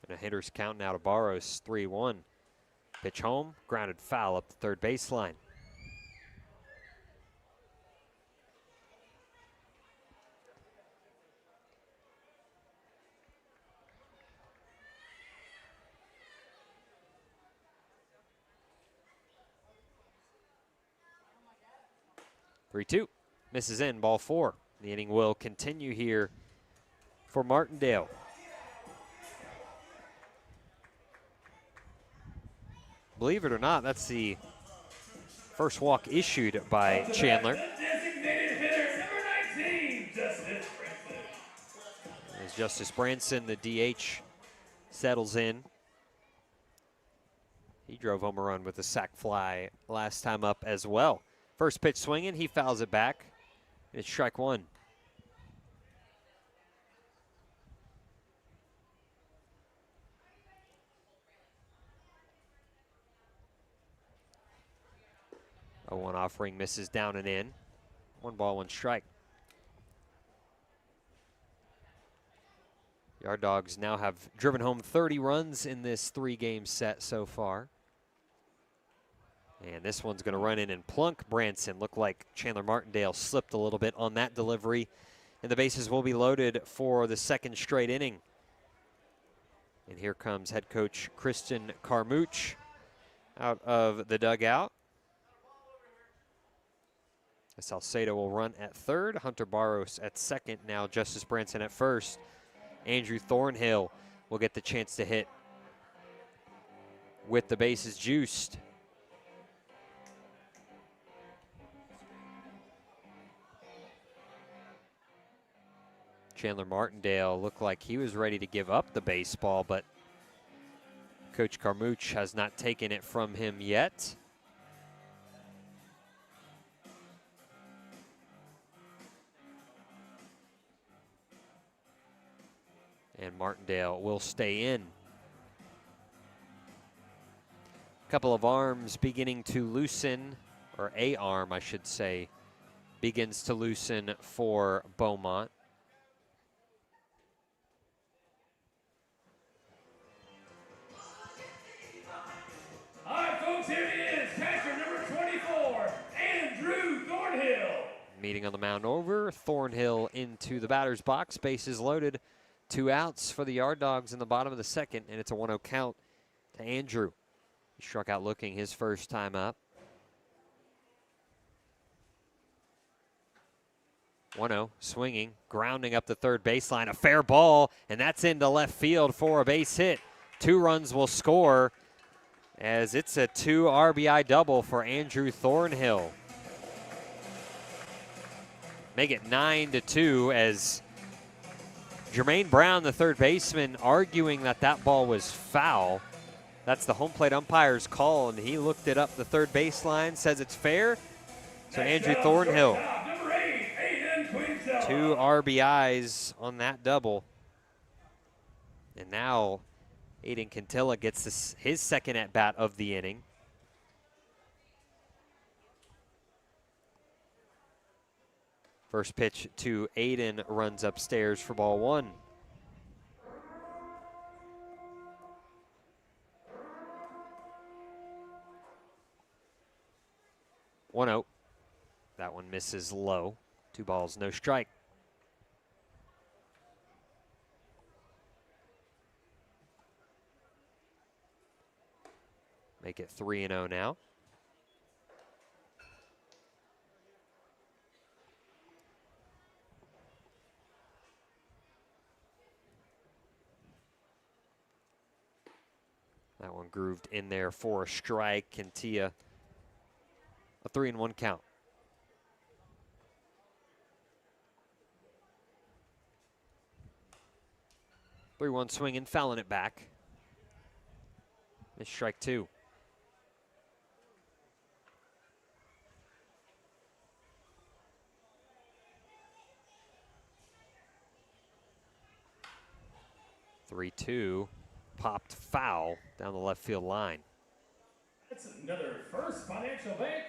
And a hitter's count now to Barros, 3-1. Pitch home, grounded foul up the third baseline. Three-two, misses in, ball 4. The inning will continue here for Martindale. Believe it or not, that's the first walk issued by Chandler. The designated hitter, number 19, Justice Branson. As Justice Branson, the DH, settles in. He drove home a run with a sac fly last time up as well. First pitch swinging, he fouls it back. It's strike 1. A 1 offering misses down and in. 1 ball, 1 strike. Yard Dogs now have driven home 30 runs in this 3-game set so far. And this one's going to run in and plunk Branson. Looked like Chandler Martindale slipped a little bit on that delivery. And the bases will be loaded for the second straight inning. And here comes head coach Kristen Carmouche out of the dugout. Salcedo will run at third. Hunter Barros at second. Now Justice Branson at first. Andrew Thornhill will get the chance to hit with the bases juiced. Chandler Martindale looked like he was ready to give up the baseball, but Coach Carmouche has not taken it from him yet. And Martindale will stay in. A couple of arms beginning to loosen, or a arm, I should say, begins to loosen for Beaumont. All right, folks, here he is, catcher number 24, Andrew Thornhill. Meeting on the mound over, Thornhill into the batter's box, bases loaded. 2 outs for the Yard Dogs in the bottom of the second, and it's a 1-0 count to Andrew. He struck out looking his first time up. 1-0, swinging, grounding up the third baseline, a fair ball, and that's into left field for a base hit. 2 runs will score as it's a 2 RBI double for Andrew Thornhill. Make it 9-2 as Jermaine Brown, the third baseman, arguing that that ball was foul. That's the home plate umpire's call, and he looked it up the third baseline, says it's fair. So Andrew Thornhill Number 8, Aiden Queensell. 2 RBIs on that double. And now Aiden Cantilla gets his second at-bat of the inning. First pitch to Aiden runs upstairs for ball 1. One out. That one misses low. 2 balls, no strike. Make it 3-0 now. That one grooved in there for a strike. Cantilla, a 3-1 count. Three-one swinging, fouling it back. It's strike 2. Three-two, popped foul down the left field line. That's another First Financial Bank.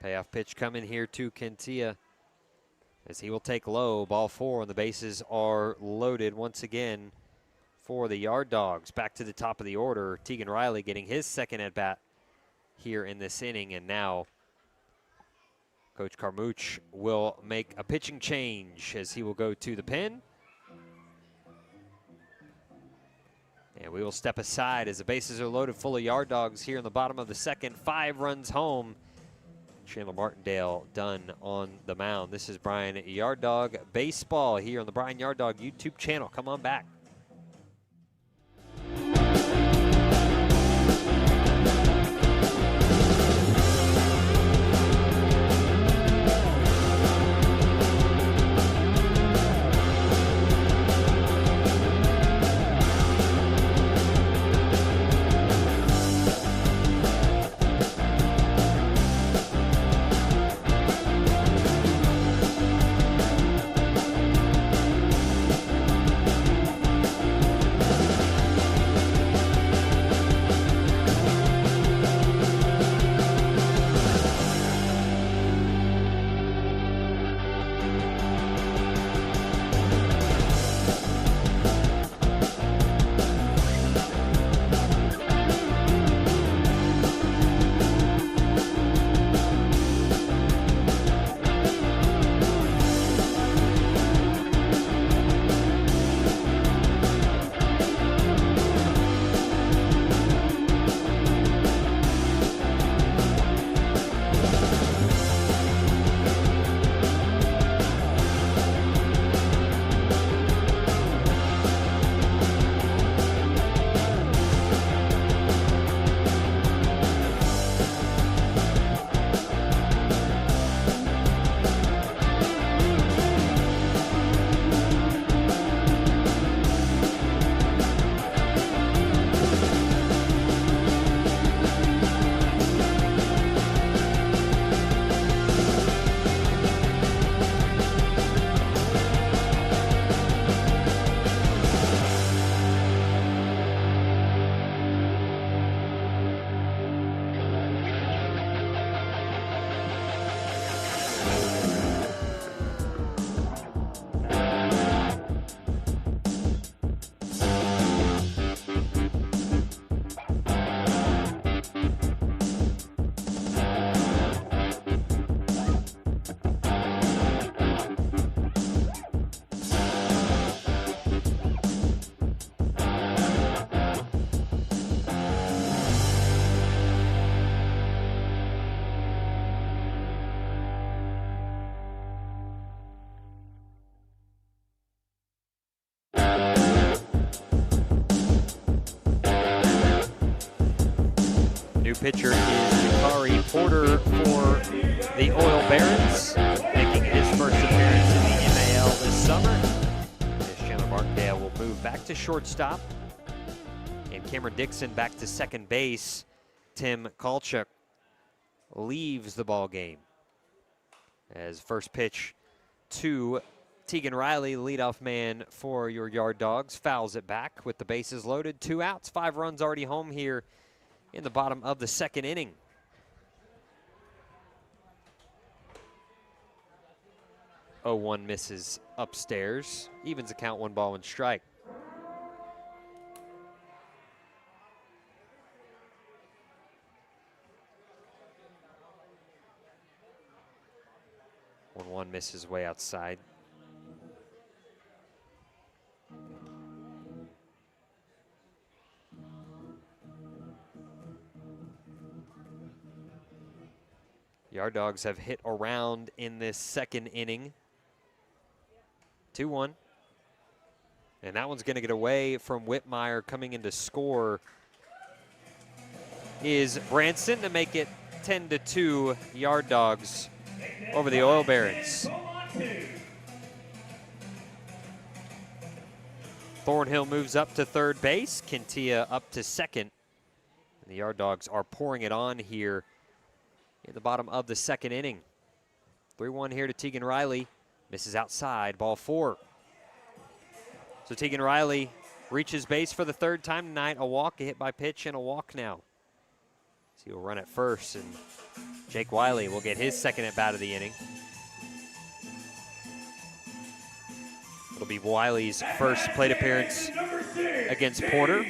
Payoff pitch coming here to Cantilla as he will take low. Ball 4, and the bases are loaded once again for the Yard Dogs. Back to the top of the order. Tegan Riley getting his second at-bat here in this inning, and now Coach Carmouche will make a pitching change as he will go to the pen. And we will step aside as the bases are loaded full of Yard Dogs here in the bottom of the second. 5 runs home. Chandler Martindale done on the mound. This is Bryan Yard Dog Baseball here on the Bryan Yard Dog YouTube channel. Come on back. New pitcher is Jakari Porter for the Oil Barons, making his first appearance in the MAL this summer. As Chandler Martindale will move back to shortstop. Cameron Dixon back to second base. Tim Kalchuk leaves the ball game. As first pitch to Tegan Riley, leadoff man for your Yard Dogs, fouls it back with the bases loaded. 2 outs, 5 runs already home here in the bottom of the second inning. Oh, 1 misses upstairs. Evens the count, 1 ball, 1 strike. One misses way outside. Yard Dogs have hit around in this second inning. 2-1. And that one's going to get away from Whitmire. Coming in to score is Branson to make it 10-2 Yard Dogs over the Oil Barons. Thornhill moves up to third base. Kintia up to second. And the Yard Dogs are pouring it on here in the bottom of the second inning. 3-1 here to Tegan Riley. Misses outside, ball 4. So Tegan Riley reaches base for the 3rd time tonight. A walk, a hit by pitch, and a walk now. So he'll run at first, and Jake Wiley will get his second at bat of the inning. It'll be Wiley's first plate appearance against Porter.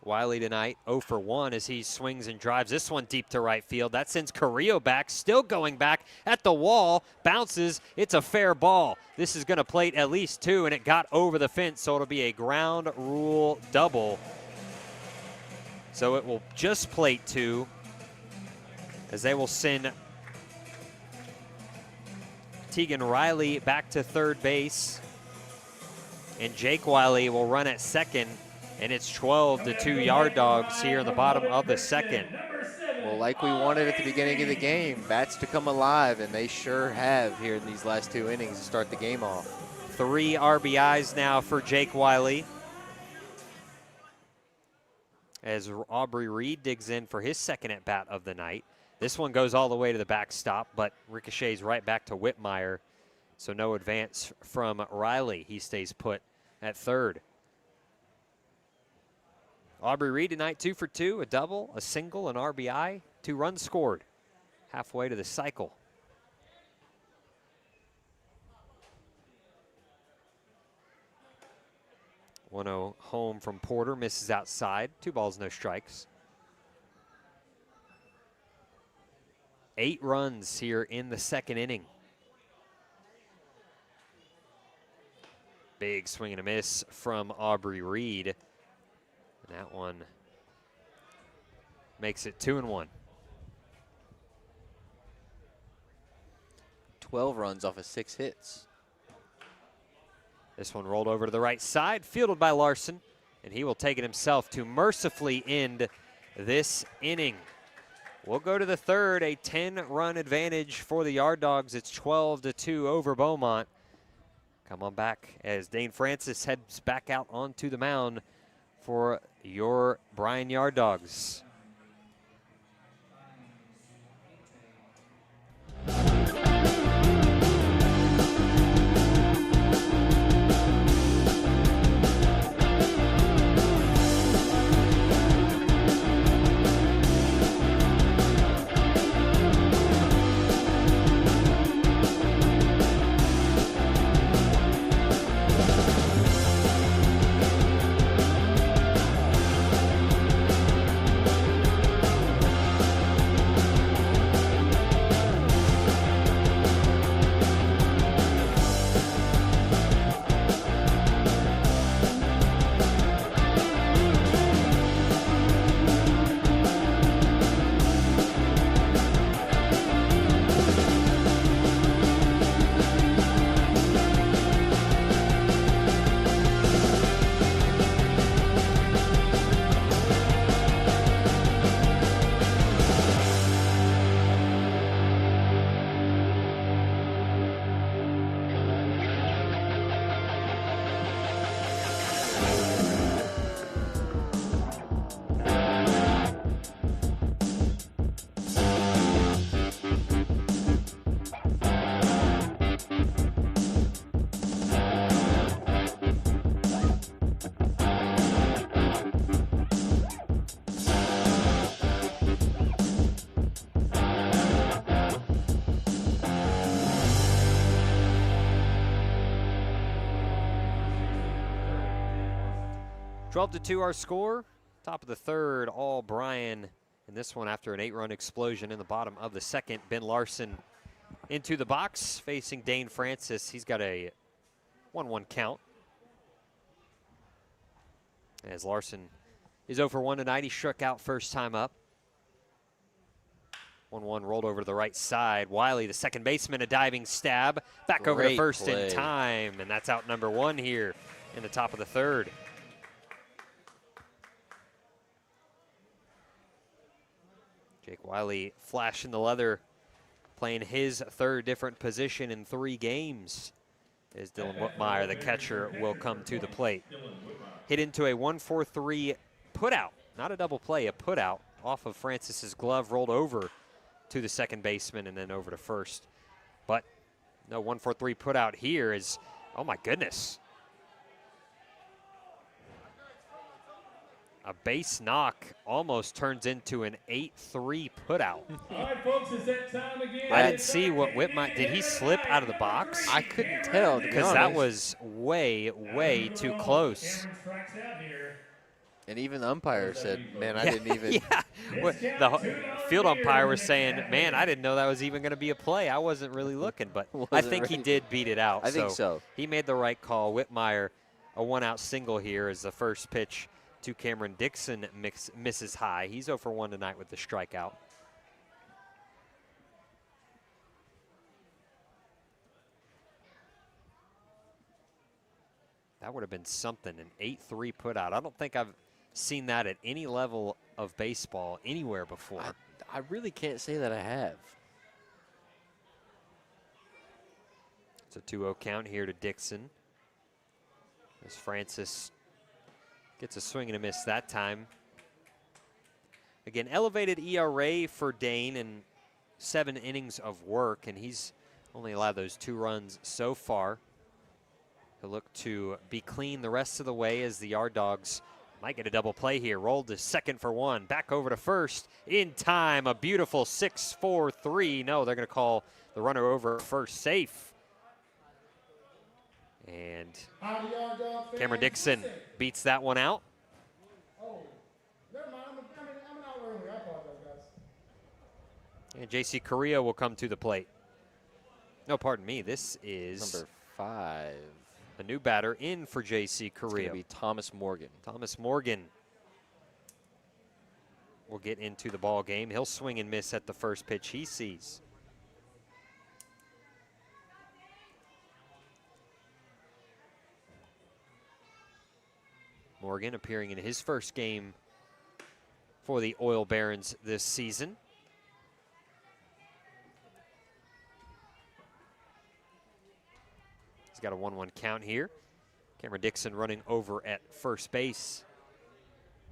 Wiley tonight 0 for 1 as he swings and drives this one deep to right field. That sends Carrillo back, still going back at the wall, bounces. It's a fair ball. This is going to plate at least 2, and it got over the fence, so it'll be a ground rule double. So it will just plate 2 as they will send Tegan Riley back to third base, and Jake Wiley will run at second. And it's 12-2 Yard Dogs here in the bottom of the second. Well, like we wanted at the beginning of the game, bats to come alive, and they sure have here in these last 2 innings to start the game off. 3 RBIs now for Jake Wiley. As Aubrey Reed digs in for his second at bat of the night. This one goes all the way to the backstop, but ricochets right back to Whitmire. So no advance from Riley. He stays put at third. Aubrey Reed tonight 2 for 2, a double, a single, an RBI, 2 runs scored. Halfway to the cycle. 1-0 home from Porter, misses outside. 2 balls, no strikes. 8 runs here in the second inning. Big swing and a miss from Aubrey Reed. And that one makes it 2-1. 12 runs off of 6 hits. This one rolled over to the right side, fielded by Larson, and he will take it himself to mercifully end this inning. We'll go to the third, a 10-run advantage for the Yard Dogs. It's 12-2 over Beaumont. Come on back as Dane Francis heads back out onto the mound for your Bryan Yard Dogs. 12-2 our score. Top of the third, all Bryan. And this one after an 8-run explosion in the bottom of the second. Ben Larson into the box facing Dane Francis. He's got a 1-1 count. As Larson is 0 for 1 tonight. He struck out first time up. 1-1 rolled over to the right side. Wiley, the second baseman, a diving stab. Back over to first in time. And that's out number 1 here in the top of the third. Jake Wiley flashing the leather, playing his third different position in 3 games. As Dylan Whitmire, the catcher, will come to the plate. Hit into a 1-4-3 putout, not a double play, a putout off of Francis's glove, rolled over to the second baseman and then over to first. But no 1-4-3 putout here is, oh my goodness. A base knock almost turns into an 8-3 putout. All right, folks, it's that time again. I didn't see what Whitmire, did he slip out of the box? I couldn't tell, because that was way, way too close. And even the umpire said, man, I didn't even. Yeah, the field umpire was saying, man, I didn't know that was even going to be a play. I wasn't really looking, but I think he did beat it out. I think so. He made the right call. Whitmire, a 1-out single here as the first pitch to Cameron Dixon misses high. He's 0 for 1 tonight with the strikeout. That would have been something, an 8-3 putout. I don't think I've seen that at any level of baseball anywhere before. I really can't say that I have. It's a 2-0 count here to Dixon. As Francis gets a swing and a miss that time. Again, elevated ERA for Dane and 7 innings of work, and he's only allowed those 2 runs so far. He'll look to be clean the rest of the way as the Yard Dogs might get a double play here. Rolled to second for 1. Back over to first in time. A beautiful 6-4-3. No, they're going to call the runner over first safe. And Cameron Dixon beats that one out. Oh, never mind. I'm an hour early. I apologize, guys. And J.C. Correa will come to the plate. No, pardon me. This is number 5. A new batter in for J.C. Correa. It's going to be Thomas Morgan. Thomas Morgan will get into the ball game. He'll swing and miss at the first pitch he sees. Morgan appearing in his first game for the Oil Barons this season. He's got a 1-1 count here. Cameron Dixon running over at first base.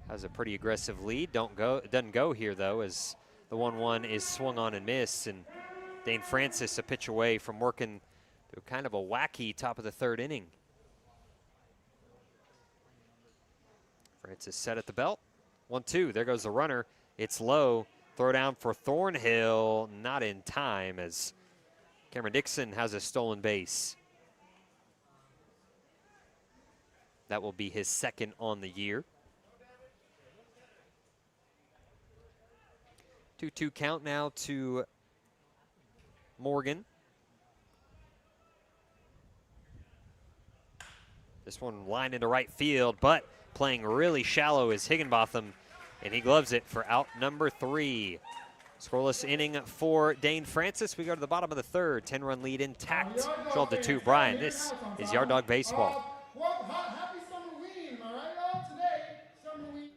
Has a pretty aggressive lead. Doesn't go here, though, as the 1-1 is swung on and missed. And Dane Francis a pitch away from working through kind of a wacky top of the third inning. Francis set at the belt. 1-2. There goes the runner. It's low. Throw down for Thornhill. Not in time as Cameron Dixon has a stolen base. That will be his second on the year. 2-2 count now to Morgan. This one lined into right field, but playing really shallow is Higginbotham, and he gloves it for out number 3. Scoreless inning for Dane Francis. We go to the bottom of the third. 10-run lead intact. 12-2. Bryan, this is Yard Dog Baseball. Happy Summerween, all right, y'all? Today, Summerween.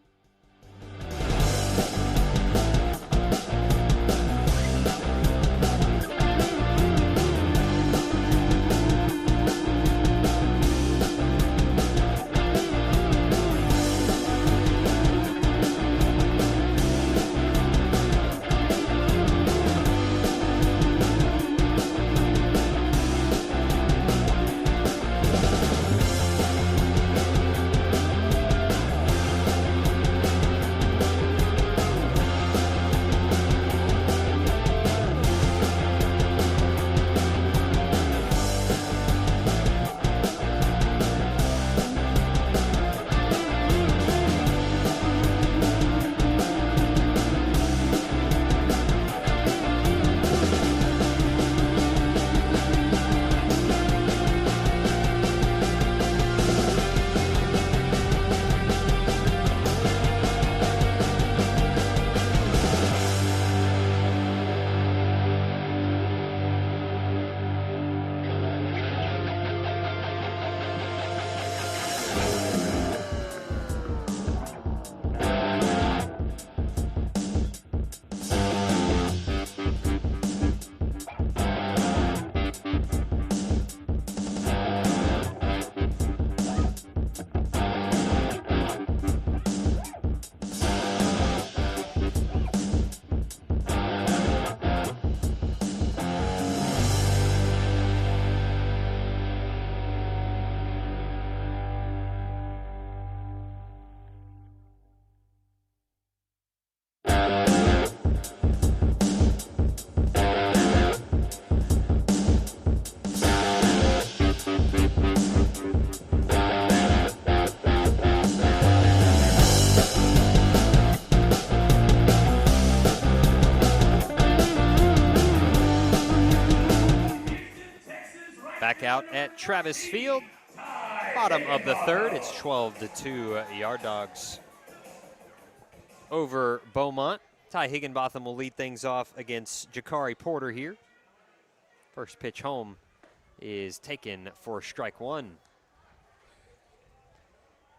out at Travis Field. Bottom of the third, it's 12-2 Yard Dogs over Beaumont. Ty Higginbotham will lead things off against Jakari Porter here. First pitch home is taken for strike one.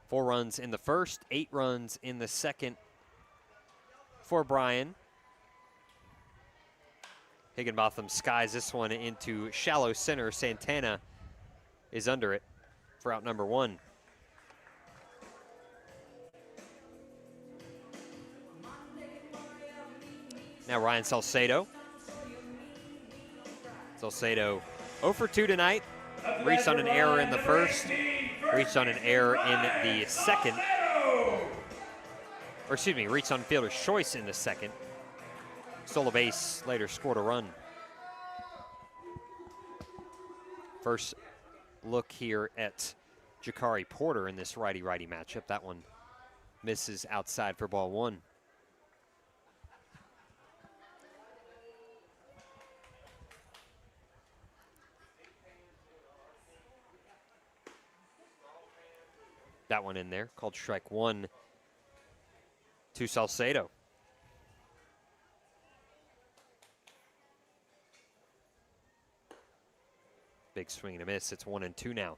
4 runs in the first, 8 runs in the second for Bryan. Higginbotham skies this one into shallow center. Santana is under it for out number 1. Now Ryan Salcedo. Salcedo 0 for 2 tonight. Reached on an error in the first. Reached on an error in the second. Or excuse me, reached on fielder's choice in the second. Stole a base, later scored a run. First look here at Jakari Porter in this righty-righty matchup. That one misses outside for ball 1. That one in there, called strike 1 to Salcedo. Big swing and a miss. It's 1-2 now.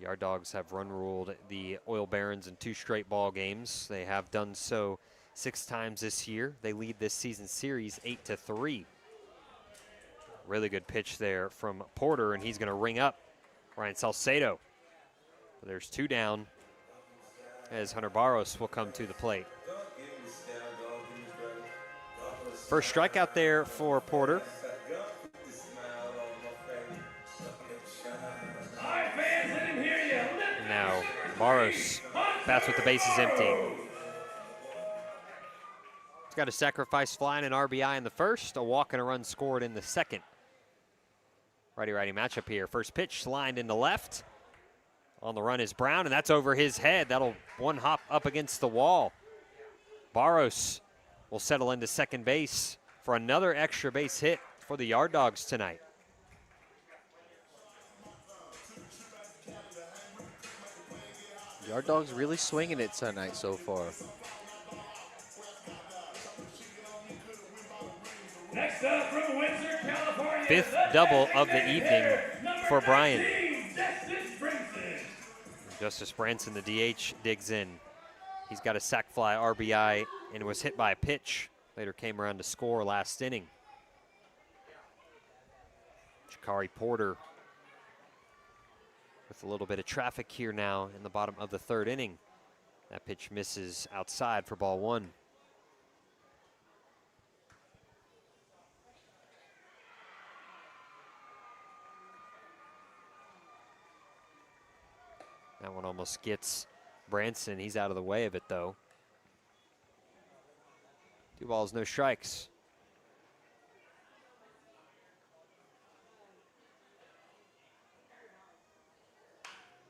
Yard Dogs have run ruled the Oil Barons in 2 straight ball games. They have done so 6 times this year. They lead this season series 8-3. Really good pitch there from Porter, and he's going to ring up Ryan Salcedo. There's 2 down as Hunter Barros will come to the plate. First strikeout there for Porter. And now Barros bats with the bases empty. He's got a sacrifice fly and an RBI in the first, a walk and a run scored in the second. Righty-righty matchup here. First pitch lined into left. On the run is Brown, and that's over his head. That'll one hop up against the wall. Barros will settle into second base for another extra base hit for the Yard Dogs tonight. Yard Dogs really swinging it tonight so far. Next up from Windsor, California. 5th double of the evening for Bryan. Justice Branson, the DH, digs in. He's got a sac fly RBI and was hit by a pitch. Later came around to score last inning. Jakari Porter with a little bit of traffic here now in the bottom of the 3rd inning. That pitch misses outside for ball 1. That one almost gets Branson. He's out of the way of it, though. 2 balls, no strikes.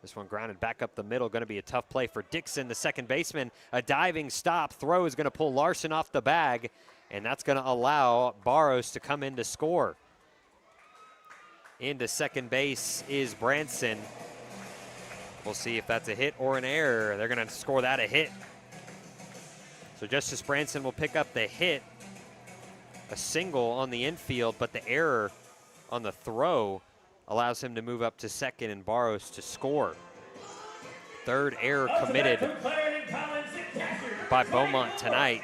This one grounded back up the middle. Going to be a tough play for Dixon, the second baseman. A diving stop. Throw is going to pull Larson off the bag, and that's going to allow Barros to come in to score. Into second base is Branson. We'll see if that's a hit or an error. They're going to score that a hit. So Justice Branson will pick up the hit, a single on the infield, but the error on the throw allows him to move up to second and Barros to score. 3rd error committed by Beaumont tonight,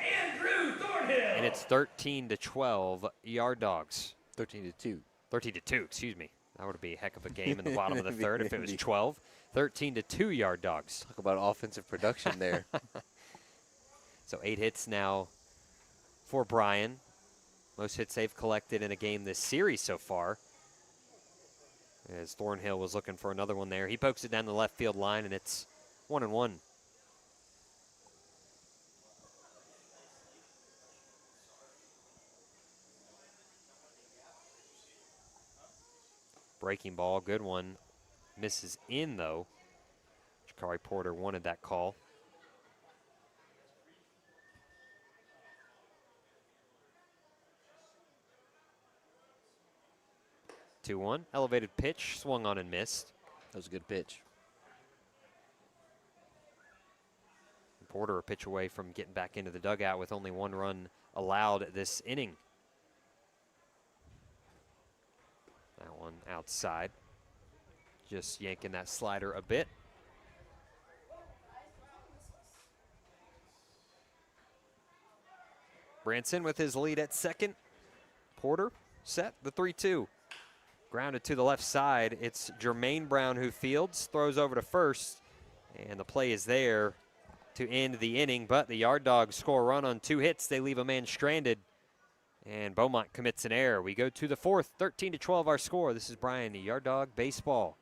and it's 13-12 Yard Dogs. 13-2. 13-2, excuse me. That would be a heck of a game in the bottom of the 3rd if it was 12. 13-2 Yard Dogs. Talk about offensive production there. So 8 hits now for Bryan. Most hits they've collected in a game this series so far. As Thornhill was looking for another one there. He pokes it down the left field line, and it's 1-1. Breaking ball, good one. Misses in, though. Jakari Porter wanted that call. 2-1. Elevated pitch, swung on and missed. That was a good pitch. Porter a pitch away from getting back into the dugout with only 1 run allowed this inning. That one outside. Just yanking that slider a bit. Branson with his lead at second. Porter set the 3-2. Grounded to the left side. It's Jermaine Brown who fields, throws over to first, and the play is there to end the inning, but the Yard Dogs score a run on 2 hits. They leave a man stranded, and Beaumont commits an error. We go to the 4th, 13-12 our score. This is Bryan Yard Dog Baseball.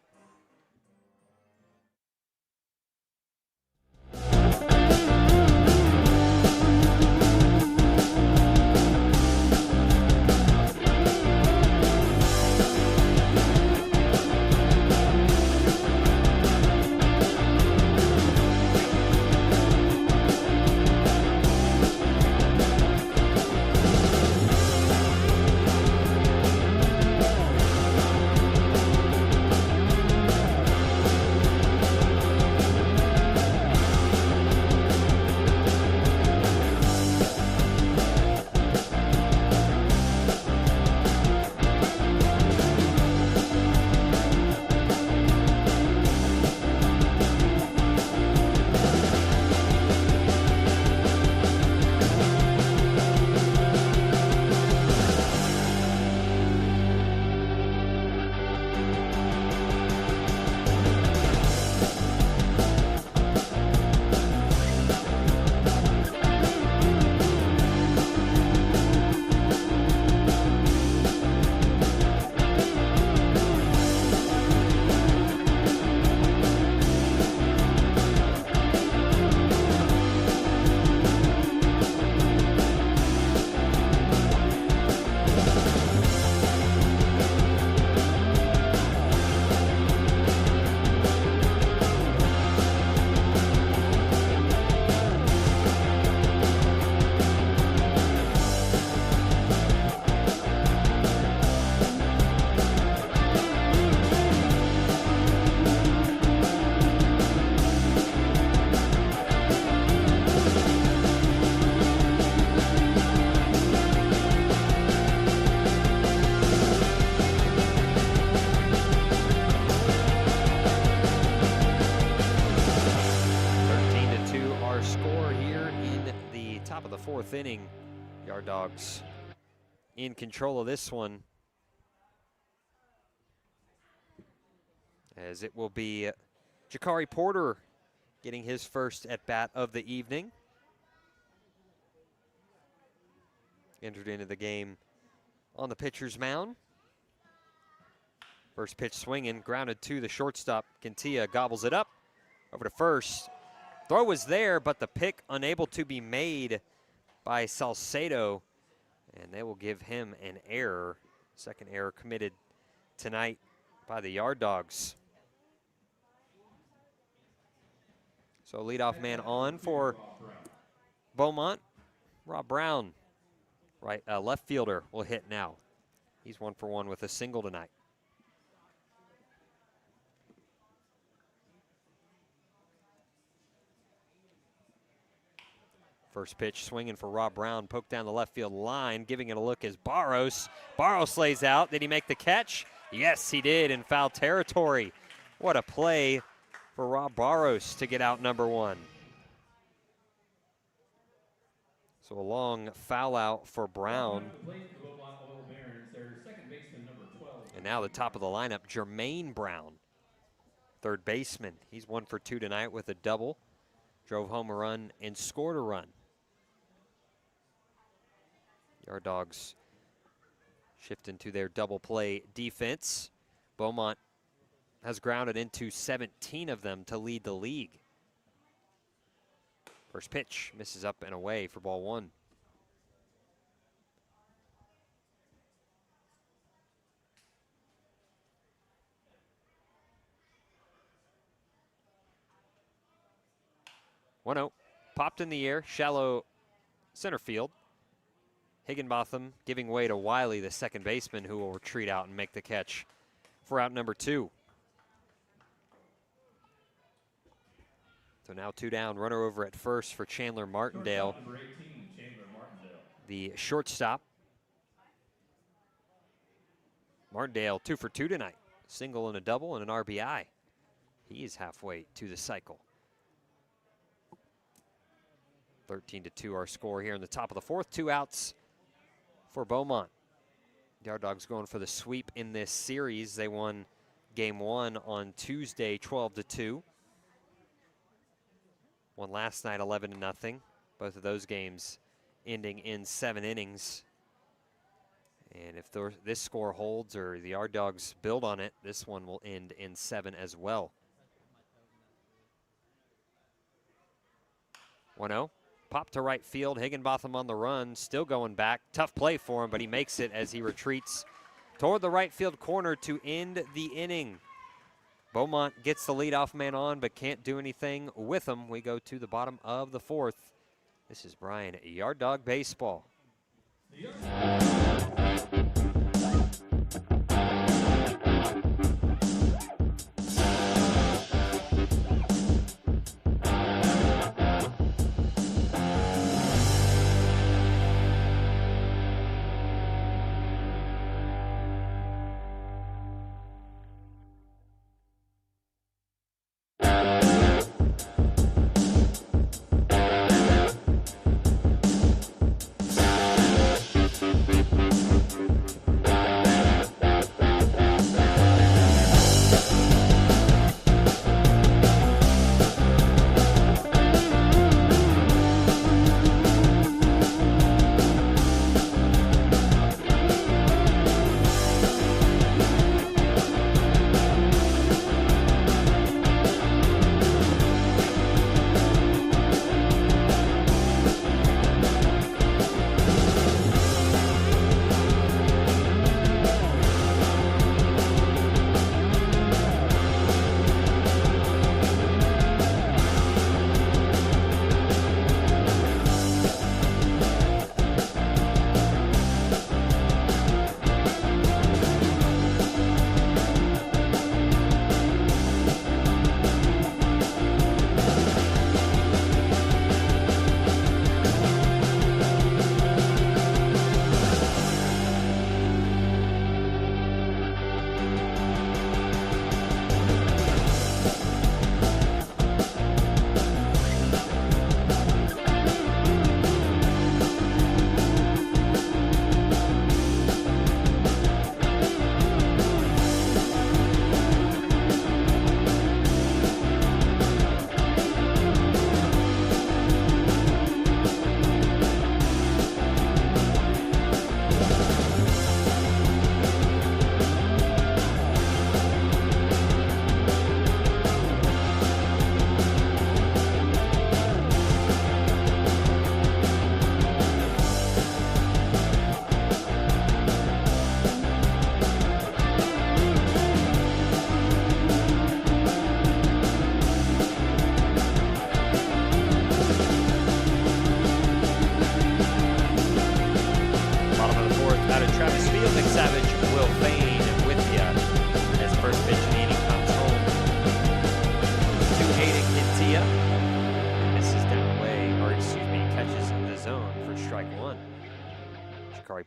Inning. Yard Dogs in control of this one, as it will be Jakari Porter getting his first at bat of the evening. Entered into the game on the pitcher's mound. First pitch swinging, grounded to the shortstop. Quintilla gobbles it up over to first. Throw was there, but the pick unable to be made by Salcedo, and they will give him an error. Second error committed tonight by the Yard Dogs. So leadoff man on for Beaumont, Rob Brown. Right, left fielder will hit now. He's 1 for 1 with a single tonight. First pitch swinging for Rob Brown, poked down the left field line, giving it a look as Barros. Barros lays out. Did he make the catch? Yes, he did in foul territory. What a play for Rob Barros to get out number 1. So a long foul out for Brown. And now the top of the lineup, Jermaine Brown, third baseman. He's 1 for 2 tonight with a double. Drove home a run and scored a run. Yard Dogs shift into their double play defense. Beaumont has grounded into 17 of them to lead the league. First pitch misses up and away for ball 1. Popped in the air, shallow center field. Higginbotham giving way to Wiley, the second baseman, who will retreat out and make the catch for out number 2. So now 2 down, runner over at first for Chandler Martindale. Number 18, Chandler Martindale. The shortstop. Martindale 2 for 2 tonight. Single and a double and an RBI. He is halfway to the cycle. 13-2 our score here in the top of the 4th. 2 outs for Beaumont. Yard Dogs going for the sweep in this series. They won game 1 on Tuesday 12-2. Won last night 11-0. Both of those games ending in 7 innings. And if this score holds or the Yard Dogs build on it, this one will end in 7 as well. 1-0. Pop to right field. Higginbotham on the run. Still going back. Tough play for him, but he makes it as he retreats toward the right field corner to end the inning. Beaumont gets the leadoff man on, but can't do anything with him. We go to the bottom of the 4th. This is Bryan Yard Dog Baseball.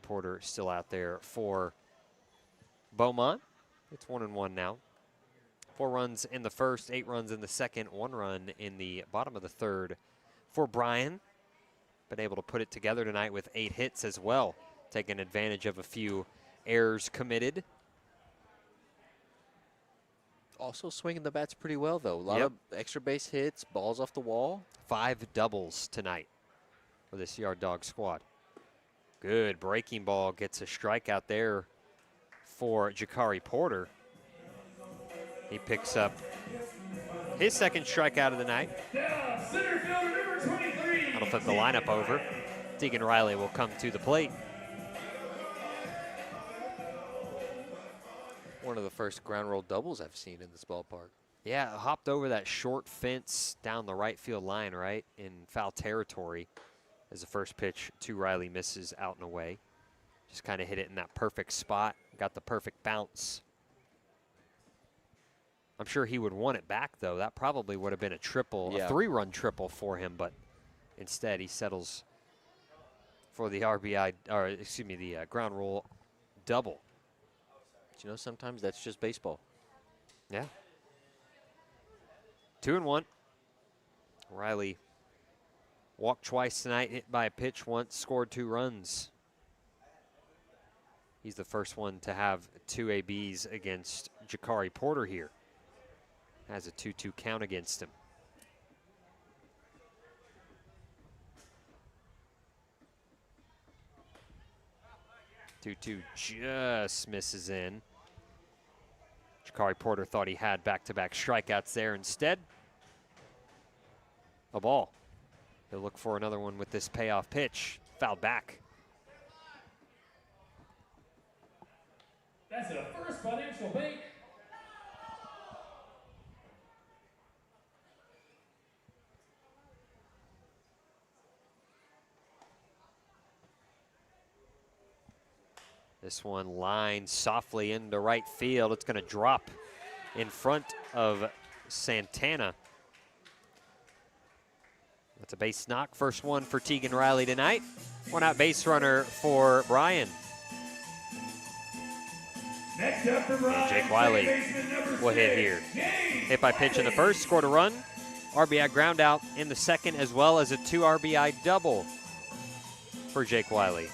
Porter still out there for Beaumont. It's 1-1 now. 4 runs in the first, 8 runs in the second, 1 run in the bottom of the 3rd for Bryan. Been able to put it together tonight with 8 hits as well, taking advantage of a few errors committed. Also swinging the bats pretty well, though. A lot of extra base hits, balls off the wall. 5 doubles tonight for this Yard Dog squad. Good breaking ball, gets a strikeout there for Jakari Porter. He picks up his second strikeout of the night. Center fielder number 23. That'll flip the lineup over. Deegan Riley will come to the plate. One of the first ground roll doubles I've seen in this ballpark. Yeah, hopped over that short fence down the right field line, right, in foul territory. as the first pitch to Riley misses out and away. Just kind of hit it in that perfect spot, got the perfect bounce. I'm sure he would want it back, though. That probably would have been a triple, a 3-run triple for him, but instead he settles for the RBI, or excuse me, the ground rule double. But you know, sometimes that's just baseball. Yeah. 2-1. Riley walked twice tonight, hit by a pitch once, scored 2 runs. He's the first one to have 2 ABs against Jakari Porter here. Has a 2-2 count against him. Two just misses in. Jakari Porter thought he had back-to-back strikeouts there. Instead, a ball. He'll look for another one with this payoff pitch. Fouled back. That's a First Financial Bank. This one lined softly into right field. It's going to drop in front of Santana. That's a base knock. First one for Tegan Riley tonight. One out base runner for Bryan. Next up for Bryan, Jake Wiley will hit here. Hit by pitch in the first, scored a run. RBI ground out in the second, as well as a 2 RBI double for Jake Wiley.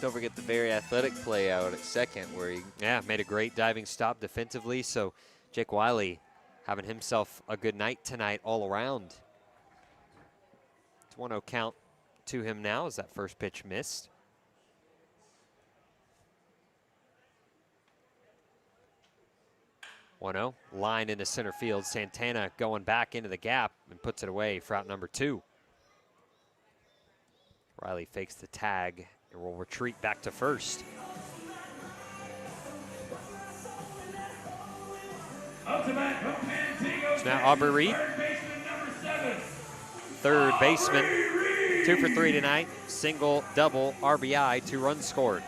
Don't forget the very athletic play out at second where he made a great diving stop defensively. So Jake Wiley having himself a good night tonight all around. It's 1-0 count to him now as that first pitch missed. Line into center field. Santana going back into the gap and puts it away for out number 2. Riley fakes the tag and will retreat back to first. So now Aubrey Reed, third baseman, 2 for 3 tonight. Single, double, RBI, 2 runs scored.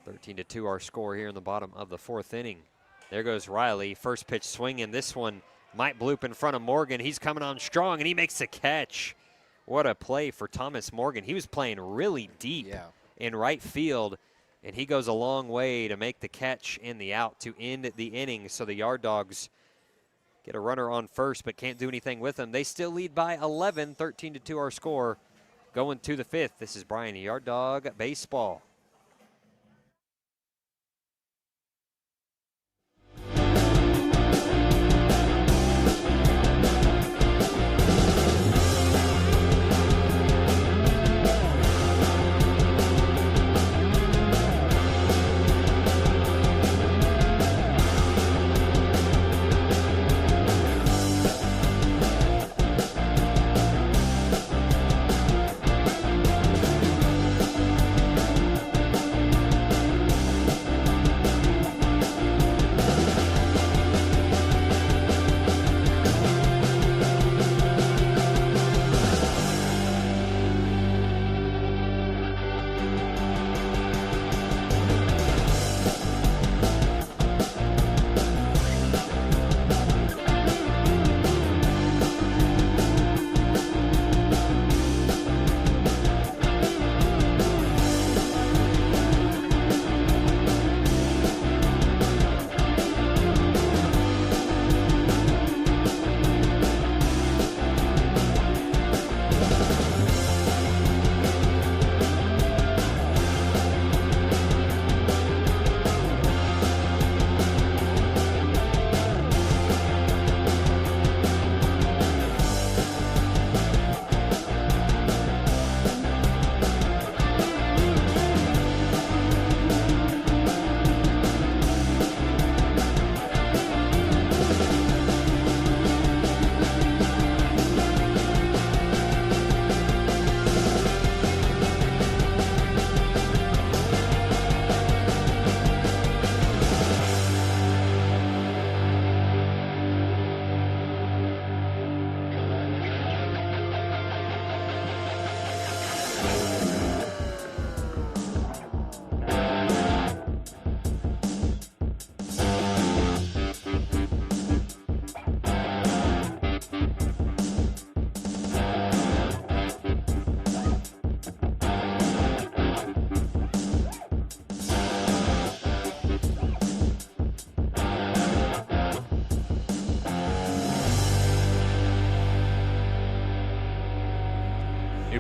13-2 our score here in the bottom of the 4th inning. There goes Riley, first pitch swinging. This one might bloop in front of Morgan. He's coming on strong, and he makes the catch. What a play for Thomas Morgan. He was playing really deep in right field, and he goes a long way to make the catch and the out to end the inning. So the Yard Dogs get a runner on first, but can't do anything with them. They still lead by 11, 13-2 our score. Going to the 5th, this is Bryan Yard Dog Baseball.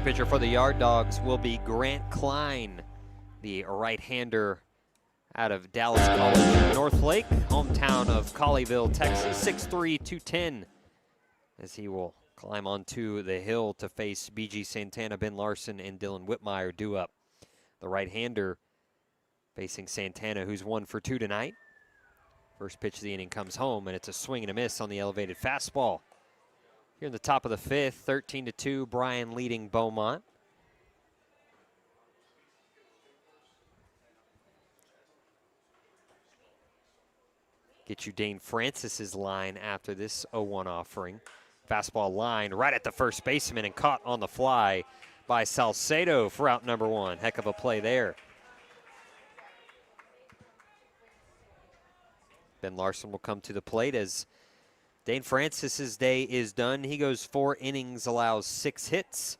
pitcher for the Yard Dogs will be Grant Klein, the right-hander out of Dallas College Northlake, hometown of Colleyville, Texas, 6'3", 210, as he will climb onto the hill to face B.G. Santana, Ben Larson, and Dylan Whitmire due up. The right-hander facing Santana, who's 1 for 2 tonight. First pitch of the inning comes home, and it's a swing and a miss on the elevated fastball. Here in the top of the 5th, 13-2, Bryan leading Beaumont. Get you Dane Francis's line after this 0-1 offering. Fastball line right at the first baseman and caught on the fly by Salcedo for out number 1. Heck of a play there. Ben Larson will come to the plate as Dane Francis's day is done. He goes 4 innings, allows 6 hits,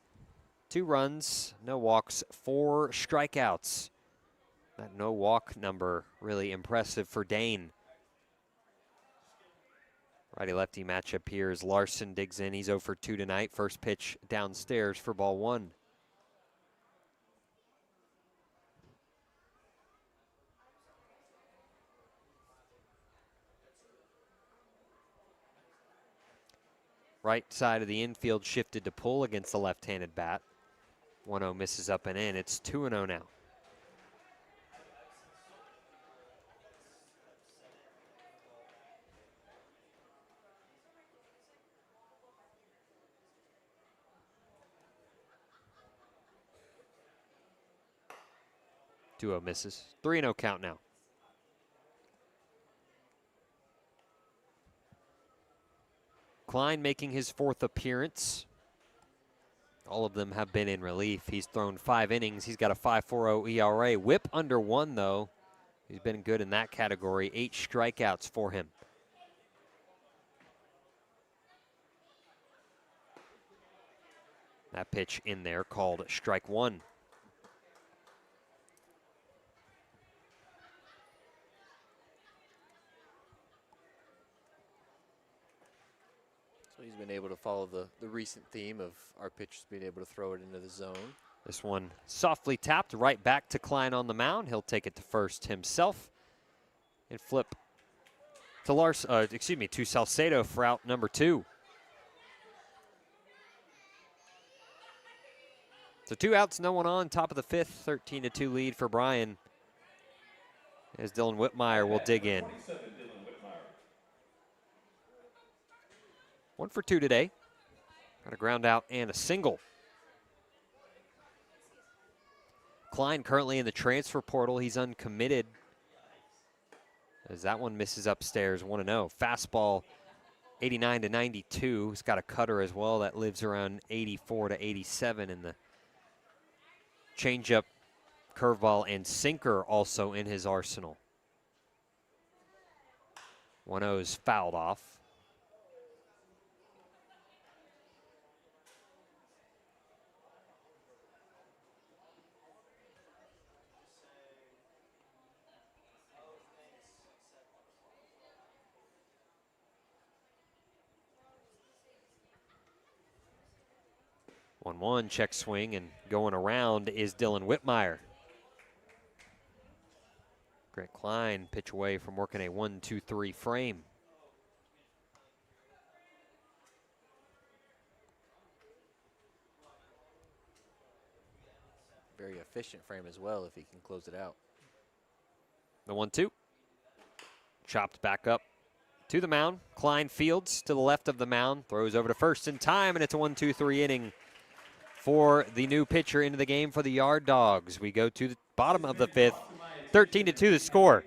2 runs, no walks, 4 strikeouts. That no walk number really impressive for Dane. Righty-lefty matchup here as Larson digs in. He's 0 for 2 tonight. First pitch downstairs for ball 1. Right side of the infield shifted to pull against the left-handed bat. 1-0 misses up and in. It's 2-0 now. Two-0 misses. 3-0 count now. Klein making his 4th appearance. All of them have been in relief. He's thrown 5 innings. He's got a 5.40 ERA. Whip under 1, though. He's been good in that category. 8 strikeouts for him. That pitch in there called strike 1. So he's been able to follow the recent theme of our pitchers being able to throw it into the zone. This one softly tapped right back to Klein on the mound. He'll take it to first himself and flip to to Salcedo for out number 2. So 2 outs, no one on, top of the 5th, 13-2 lead for Bryan as Dylan Whitmire will dig in. 1 for 2 today. Got a ground out and a single. Klein currently in the transfer portal. He's uncommitted as that one misses upstairs, 1-0. Fastball 89-92. He's got a cutter as well that lives around 84-87 in the changeup, curveball, and sinker also in his arsenal. 1-0 is fouled off. One check swing, and going around is Dylan Whitmire. Grant Klein pitch away from working a 1-2-3 frame. Very efficient frame as well if he can close it out. The 1-2. Chopped back up to the mound. Klein fields to the left of the mound, throws over to first in time, and it's a 1-2-3 inning for the new pitcher into the game for the Yard Dogs. We go to the bottom of the 5th, 13-2 the score.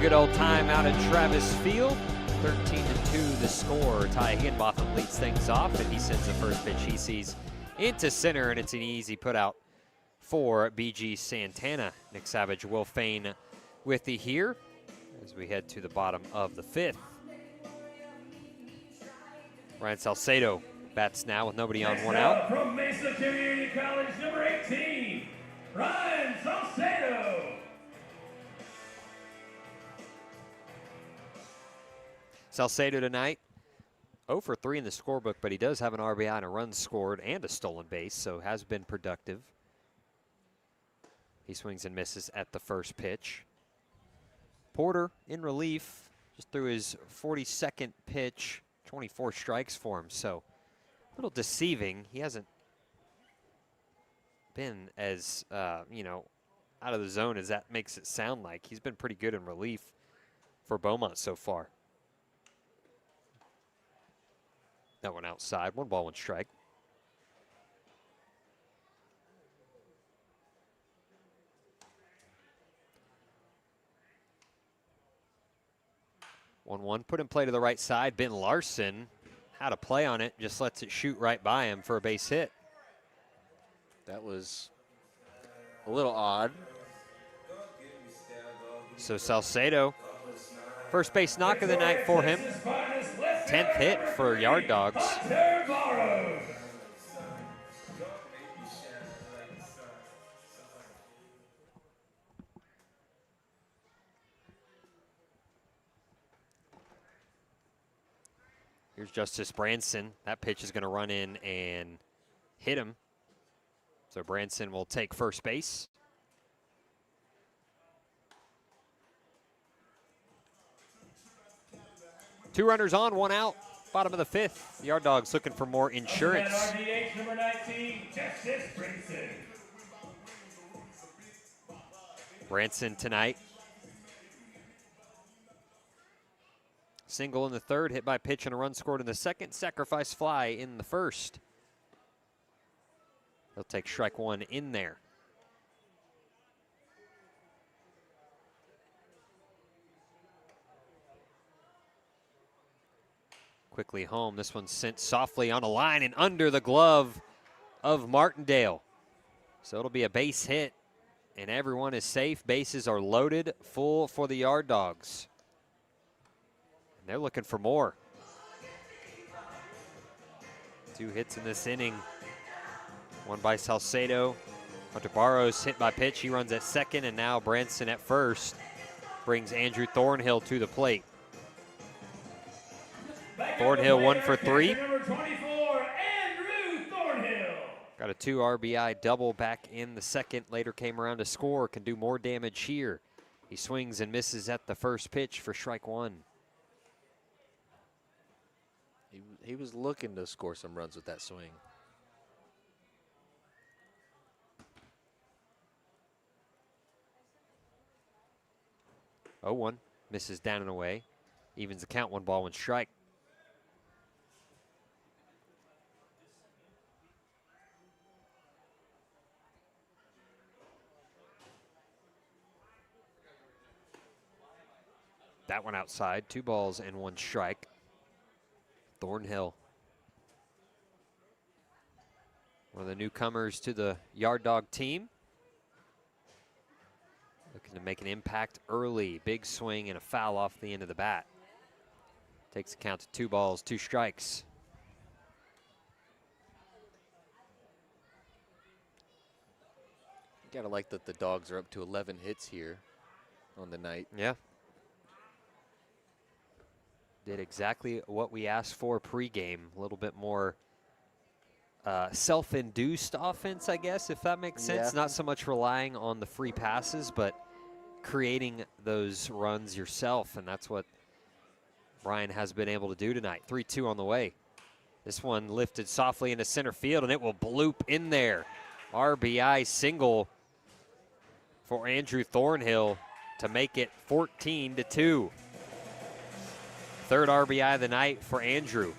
good old time out at Travis Field. 13-2 the score. Ty Higginbotham leads things off, and he sends the first pitch he sees into center, and it's an easy put out for BG Santana. Nick Savage will feign with the here as we head to the bottom of the 5th. Ryan Salcedo bats now with nobody on, one out. From Mesa Community College, number 18, Ryan Salcedo. Salcedo tonight, 0 for 3 in the scorebook, but he does have an RBI and a run scored and a stolen base, so has been productive. He swings and misses at the first pitch. Porter in relief, just threw his 42nd pitch, 24 strikes for him, so a little deceiving. He hasn't been as, you know, out of the zone as that makes it sound like. He's been pretty good in relief for Beaumont so far. That one outside, 1 ball, 1 strike. One put in play to the right side. Ben Larson had a play on it, just lets it shoot right by him for a base hit. That was a little odd. So Salcedo, first base knock of the night for him. 10th hit for Yard Dogs. Here's Justice Branson. That pitch is going to run in and hit him. So Branson will take first base. Two runners on, 1 out. Bottom of the 5th. The Yard Dogs looking for more insurance. RDH number 19, Justice Branson. Branson tonight. Single in the 3rd, hit by pitch and a run scored in the 2nd. Sacrifice fly in the 1st. He'll take strike 1 in there. Quickly home. This one's sent softly on a line and under the glove of Martindale. So it'll be a base hit, and everyone is safe. Bases are loaded, full for the Yard Dogs. And they're looking for more. 2 hits in this inning. 1 by Salcedo. Hunter Barrows hit by pitch. He runs at 2nd, and now Branson at 1st brings Andrew Thornhill to the plate. Thornhill 1 for 3. Number 24, Andrew Thornhill. Got a 2 RBI double back in the 2nd. Later came around to score. Can do more damage here. He swings and misses at the first pitch for strike 1. He was looking to score some runs with that swing. 0-1, misses down and away. Evens the count, 1 ball, 1 strike. That one outside, 2 balls and 1 strike. Thornhill, one of the newcomers to the Yard Dog team. Looking to make an impact early. Big swing and a foul off the end of the bat. Takes the count to 2 balls, 2 strikes. You gotta like that the Dogs are up to 11 hits here on the night. Yeah. Did exactly what we asked for pregame. A little bit more self-induced offense, I guess, if that makes sense. Yeah. Not so much relying on the free passes, but creating those runs yourself, and that's what Bryan has been able to do tonight. 3-2 on the way. This one lifted softly into center field, and it will bloop in there. RBI single for Andrew Thornhill to make it 14-2. 3rd RBI of the night for Andrew.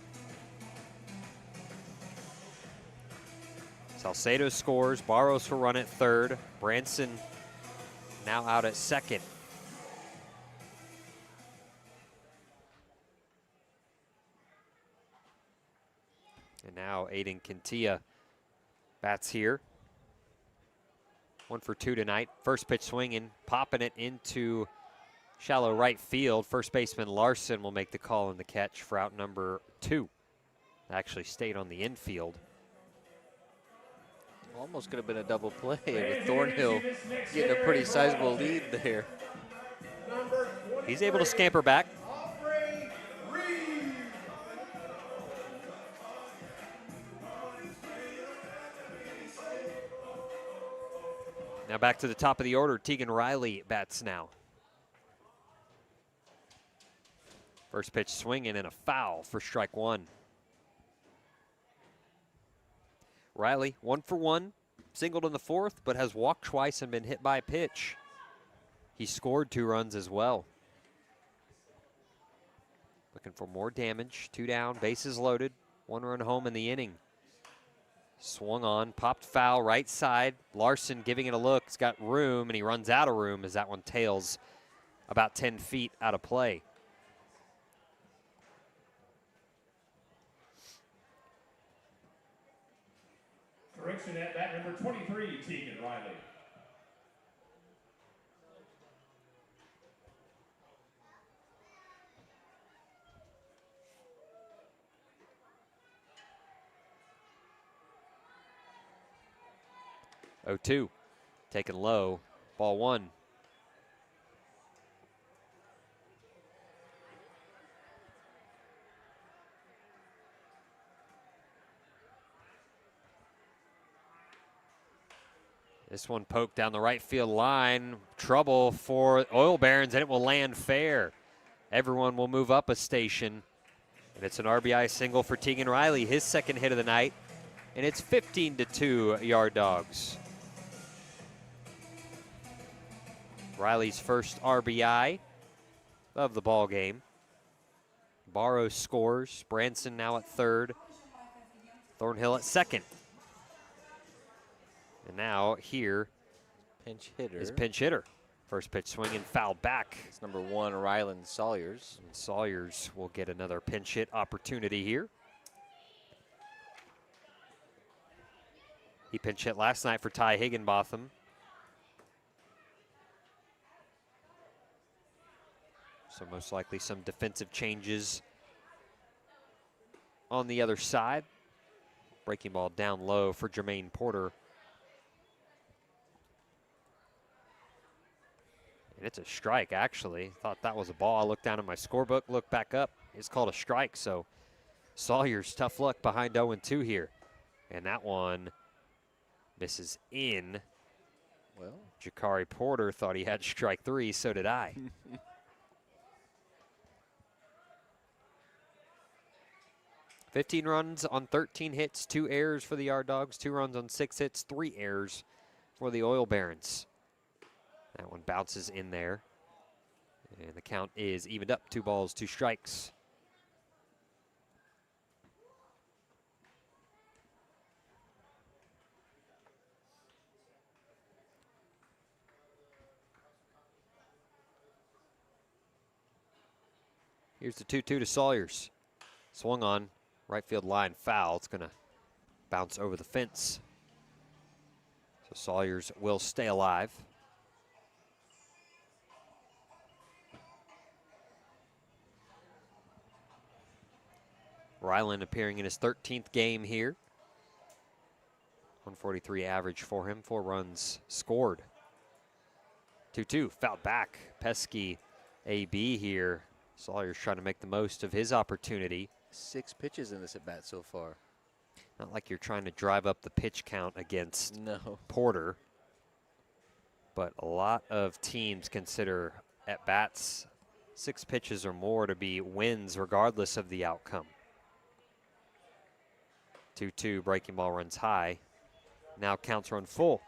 Salcedo scores. Barrows will run at 3rd. Branson now out at 2nd. And now Aiden Quintilla bats here. 1 for 2 tonight. First pitch swinging, popping it into shallow right field. First baseman Larson will make the call and the catch for out number 2. Actually stayed on the infield. Almost could have been a double play with Thornhill getting a pretty sizable lead there. He's able to scamper back. Now back to the top of the order. Tegan Riley bats now. First pitch swinging and a foul for strike 1. Riley 1 for 1, singled in the 4th, but has walked twice and been hit by a pitch. He scored 2 runs as well. Looking for more damage. 2 down, bases loaded, 1 run home in the inning. Swung on, popped foul, right side. Larson giving it a look. He's got room, and he runs out of room as that one tails about 10 feet out of play. Correction at bat number 23, Tegan Riley. Oh, 2, taken low, ball 1. This one poked down the right field line. Trouble for Oil Barons, and it will land fair. Everyone will move up a station. And it's an RBI single for Tegan Riley, his second hit of the night. And it's 15-2 Yard Dogs. Riley's first RBI of the ball game. Barrow scores. Branson now at third. Thornhill at second. And now here Pinch hitter. is pinch hitter. First pitch swinging, foul back. It's number 1, Ryland Sawyers. And Sawyers will get another pinch hit opportunity here. He pinch hit last night for Ty Higginbotham. So most likely some defensive changes on the other side. Breaking ball down low for Jermaine Porter. And it's a strike, actually. Thought that was a ball. I looked down at my scorebook, looked back up. It's called a strike, so Sawyer's tough luck behind 0-2 here. And that one misses in. Well, Jakari Porter thought he had strike 3, so did I. 15 runs on 13 hits, 2 errors for the Yard Dogs, 2 runs on 6 hits, 3 errors for the Oil Barons. That one bounces in there. And the count is evened up, 2 balls, 2 strikes. Here's the 2-2 to Sawyers. Swung on, right field line foul. It's going to bounce over the fence. So Sawyers will stay alive. Ryland appearing in his 13th game here. 143 average for him, 4 runs scored. 2-2, fouled back. Pesky AB here. Sawyer's trying to make the most of his opportunity. 6 pitches in this at bat so far. Not like you're trying to drive up the pitch count against Porter. But a lot of teams consider at bats 6 pitches or more to be wins regardless of the outcome. 2-2, breaking ball runs high. Now counts run full.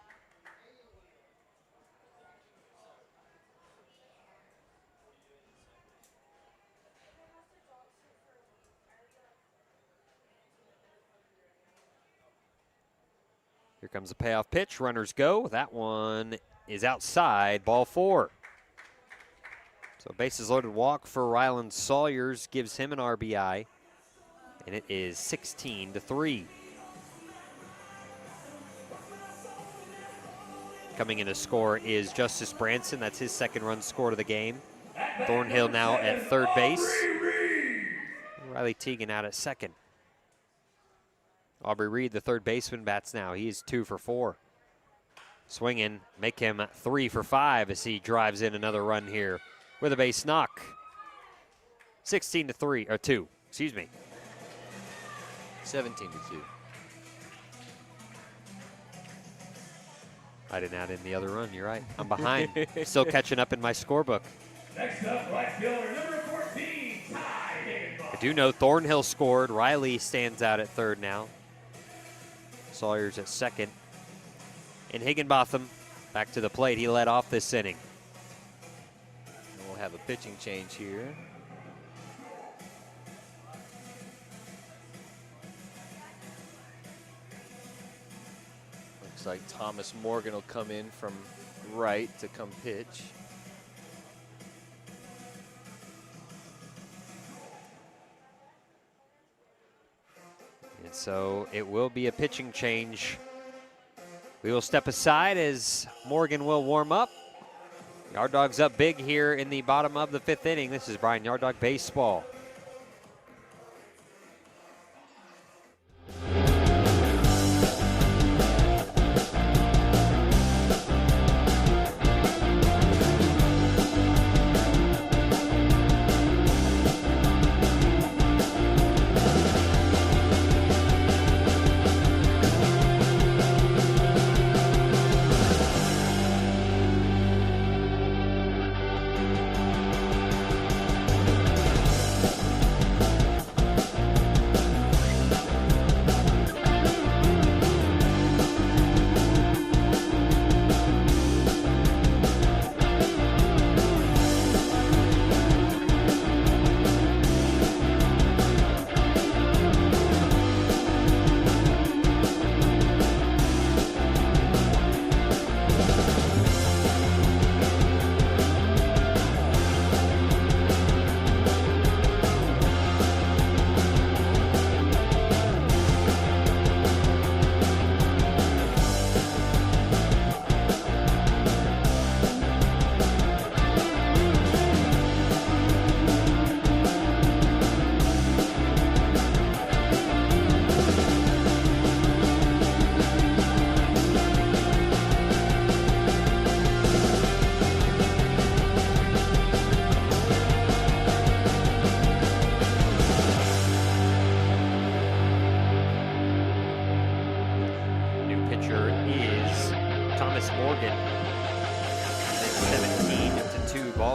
Here comes a payoff pitch. Runners go. That one is outside. Ball 4. So bases loaded walk for Ryland Sawyers gives him an RBI. and it is 16-3. Coming in to score is Justice Branson. That's his second run scored of the game. Thornhill now at third base. Riley Teagan out at second. Aubrey Reed, the third baseman, bats now. He is 2 for 4. Swinging, make him 3 for 5 as he drives in another run here with a base knock. 16-3, or 2, excuse me. 17-2. I didn't add in the other run, you're right. I'm behind, still catching up in my scorebook. Next up, right fielder number 14, Ty Higginbotham. I do know Thornhill scored. Riley stands out at third now. Sawyer's at second. And Higginbotham back to the plate. He led off this inning. And we'll have a pitching change here. Looks like Thomas Morgan will come in from right to come pitch. And so it will be a pitching change. We will step aside as Morgan will warm up. Yard Dogs up big here in the bottom of the 5th inning. This is Bryan Yard Dog Baseball.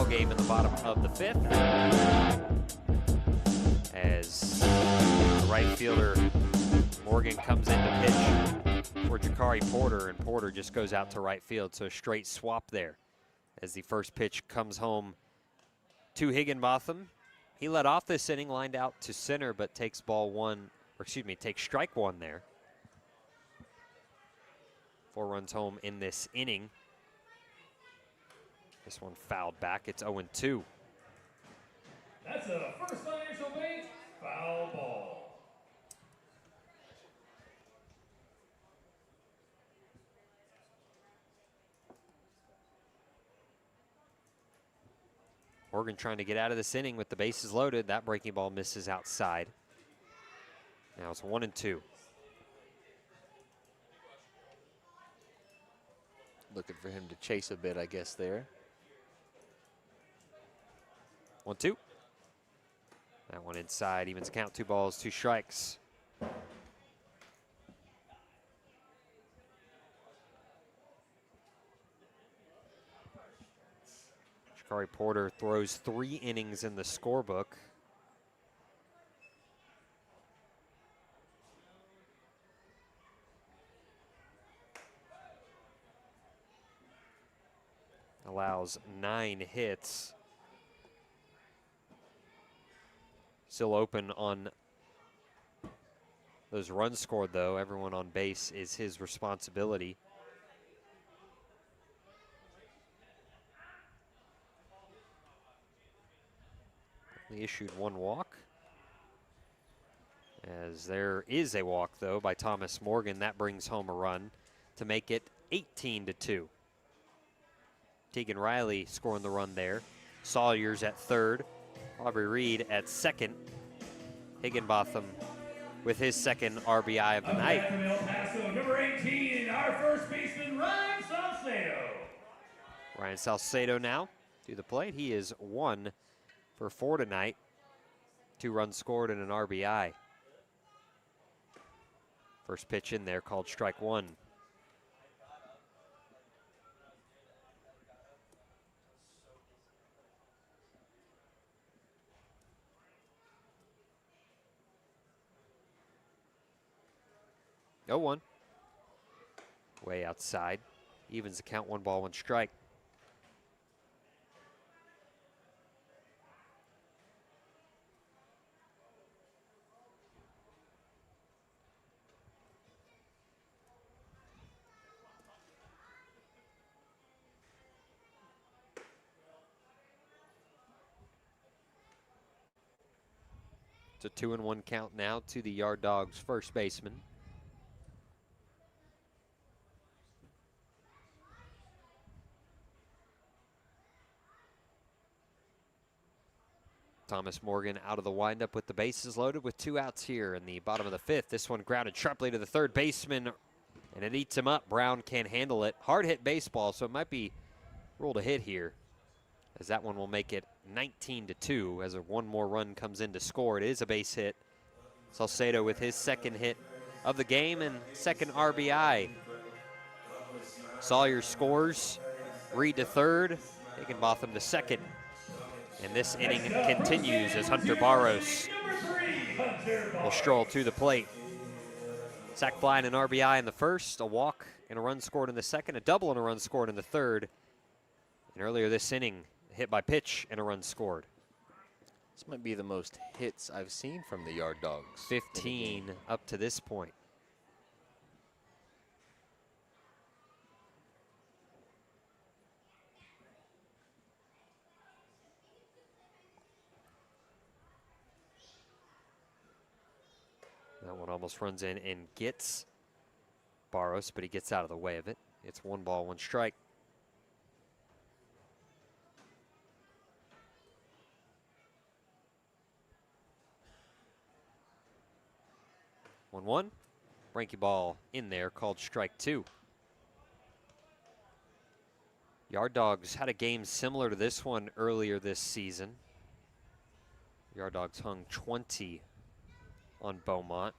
Game in the bottom of the 5th as the right fielder Morgan comes in to pitch for Jakari Porter, and Porter just goes out to right field, so a straight swap there as the first pitch comes home to Higginbotham. He led off this inning, lined out to center, but takes takes strike 1 there. 4 runs home in this inning. This one fouled back. It's 0-2. That's a first financial base, foul ball. Morgan trying to get out of this inning with the bases loaded. That breaking ball misses outside. Now it's 1-2. Looking for him to chase a bit, I guess, there. 1-2. That one inside, evens the count, 2 balls, 2 strikes. Jakari Porter throws 3 innings in the scorebook. Allows 9 hits. Still open on those runs scored, though. Everyone on base is his responsibility. He issued 1 walk. as there is a walk, though, by Thomas Morgan. That brings home a run to make it 18-2. Tegan Riley scoring the run there. Sawyer's at third. Aubrey Reed at second. Higginbotham with his second RBI of the night. From El Paso, number 18, our first baseman, Ryan Salcedo. Ryan Salcedo now to the plate. He is 1 for 4 tonight. 2 runs scored and an RBI. First pitch in there called strike 1. Oh, 1. Way outside. Evens the count, 1 ball, 1 strike. It's a 2-1 count now to the Yard Dogs first baseman. Thomas Morgan out of the windup with the bases loaded with 2 outs here in the bottom of the 5th. This one grounded sharply to the third baseman, and it eats him up. Brown can't handle it. Hard hit baseball, so it might be ruled a hit here, as that one will make it 19-2 as one more run comes in to score. It is a base hit. Salcedo with his second hit of the game and second RBI. Sawyer scores. Reed to third. Higginbotham to second. And this inning continues as Hunter Barros will stroll to the plate. Sac fly and an RBI in the first, a walk and a run scored in the second, a double and a run scored in the third. And earlier this inning, hit by pitch and a run scored. This might be the most hits I've seen from the Yard Dogs. 15 up to this point. That one almost runs in and gets Barros, but he gets out of the way of it. It's 1 ball, 1 strike. One. Breaking ball in there called strike 2. Yard Dogs had a game similar to this one earlier this season. Yard Dogs hung 20 on Beaumont.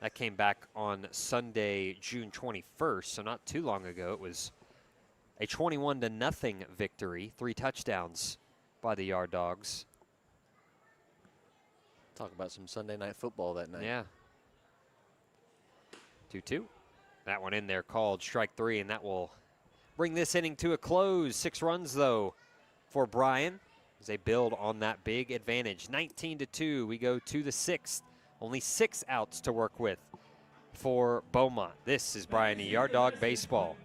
That came back on Sunday, June 21st, so not too long ago. It was a 21-0 victory, 3 touchdowns by the Yard Dogs. Talk about some Sunday night football that night. Yeah. 2-2. That one in there called strike 3, and that will bring this inning to a close. 6 runs, though, for Bryan as they build on that big advantage. 19-2, we go to the 6th. Only 6 outs to work with for Beaumont. This is Bryan Yard Dog Baseball.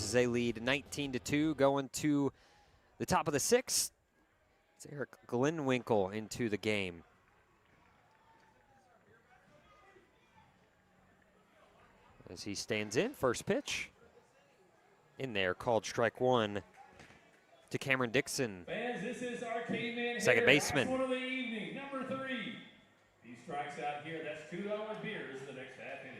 as they lead 19-2, going to the top of the 6th. It's Eric Glenwinkle into the game. As he stands in, first pitch. In there, called strike 1 to Cameron Dixon. Fans, this is our K-Man Second hitter, baseman. last one of the evening, number 3. He strikes out here. That's $2 beers in the next half inning.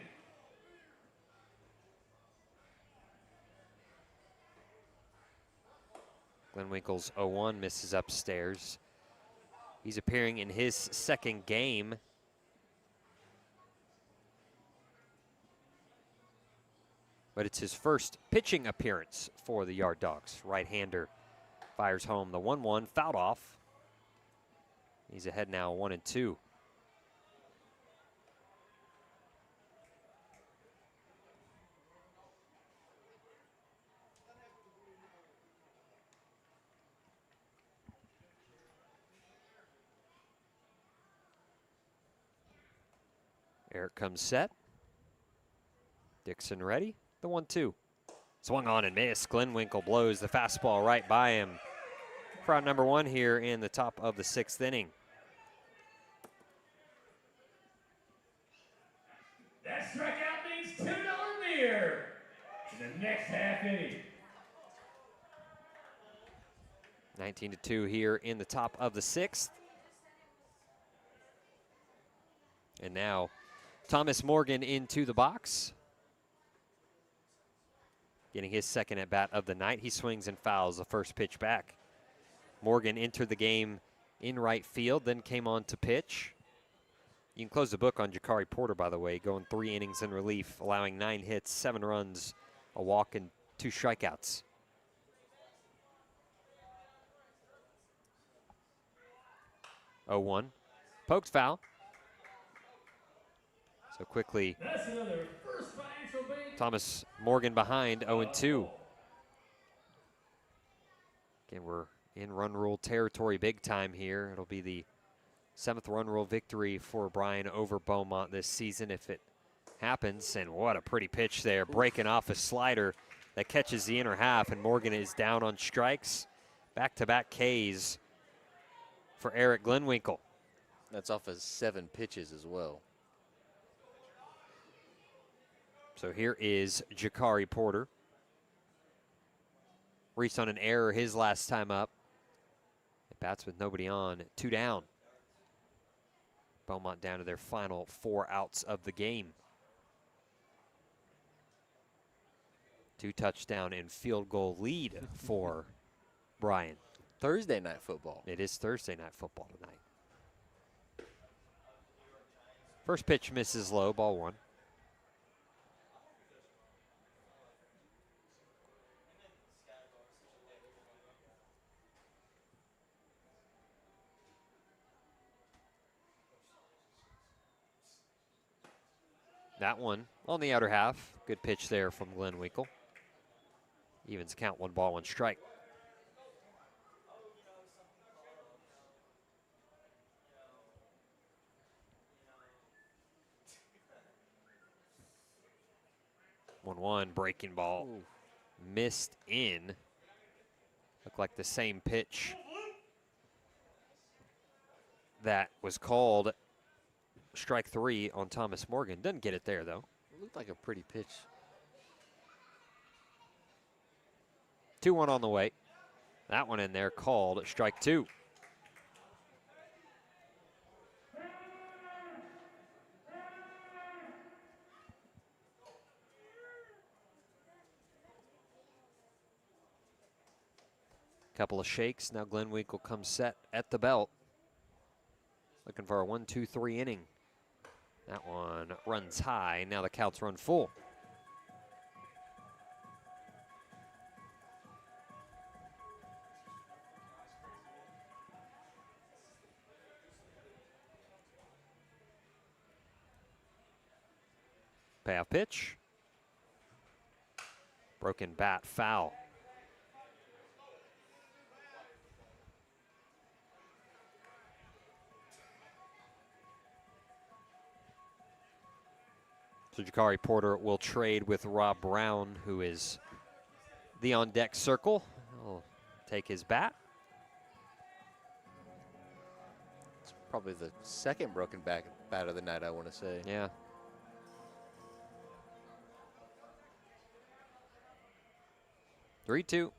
Glenwinkle's 0-1 misses upstairs. He's appearing in his second game. But it's his first pitching appearance for the Yard Dogs. Right-hander fires home the 1-1, fouled off. He's ahead now 1-2. Eric comes set. Dixon ready. The 1-2. Swung on and missed. Glenwinkle blows the fastball right by him. Crowd number 1 here in the top of the 6th inning. That strikeout means $2 beer in the next half inning. 19-2 here in the top of the 6th. And now Thomas Morgan into the box. Getting his second at bat of the night. He swings and fouls the first pitch back. Morgan entered the game in right field, then came on to pitch. You can close the book on Jakari Porter, by the way, going 3 innings in relief, allowing 9 hits, 7 runs, a walk, and 2 strikeouts. Oh, 1. Poked foul. So quickly, That's another first financial bank. Thomas Morgan behind 0-2. Again, we're in run rule territory big time here. It'll be the 7th run rule victory for Bryan over Beaumont this season if it happens. And what a pretty pitch there, breaking off a slider that catches the inner half, and Morgan is down on strikes. Back-to-back Ks for Eric Glenwinkle. That's off of 7 pitches as well. So here is Jakari Porter. Reached on an error his last time up. It bats with nobody on, 2 down. Beaumont down to their final 4 outs of the game. 2 touchdown and field goal lead for Bryan. Thursday night football. It is Thursday night football tonight. First pitch misses low, ball 1. That one on the outer half. Good pitch there from Glenwinkle. Evens count, 1 ball, 1 strike. One breaking ball. Ooh. Missed in. Looked like the same pitch that was called strike 3 on Thomas Morgan. Doesn't get it there, though. It looked like a pretty pitch. 2-1 on the way. That one in there called strike 2. Couple of shakes. Now Glenwinkle comes set at the belt. Looking for a 1-2-3 inning. That one runs high. Now the counts run full. Payoff pitch. Broken bat, foul. So Jakari Porter will trade with Rob Brown, who is the on-deck circle. He'll take his bat. It's probably the second broken bat of the night, I want to say. Yeah. Three-two.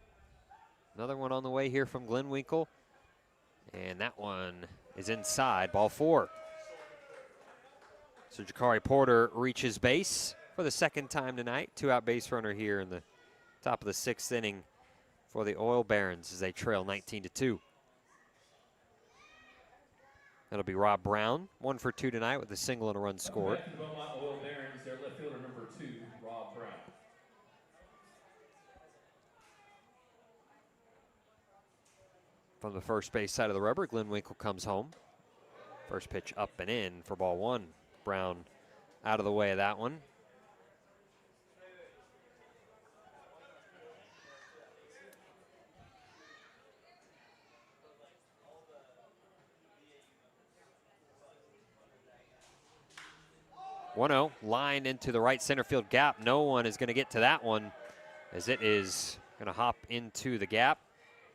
Another one on the way here from Glenwinkle. And that one is inside, ball 4. So Jakari Porter reaches base for the second time tonight. 2-out base runner here in the top of the 6th inning for the Oil Barons as they trail 19-2. That'll be Rob Brown, 1 for 2 tonight with a single and a run scored. Back to the Beaumont Oil Barons, their left fielder number 2, Rob Brown. From the first base side of the rubber, Glenwinkle comes home. First pitch up and in for ball 1. Brown out of the way of that one. One-0, line into the right center field gap. No one is going to get to that one as it is going to hop into the gap.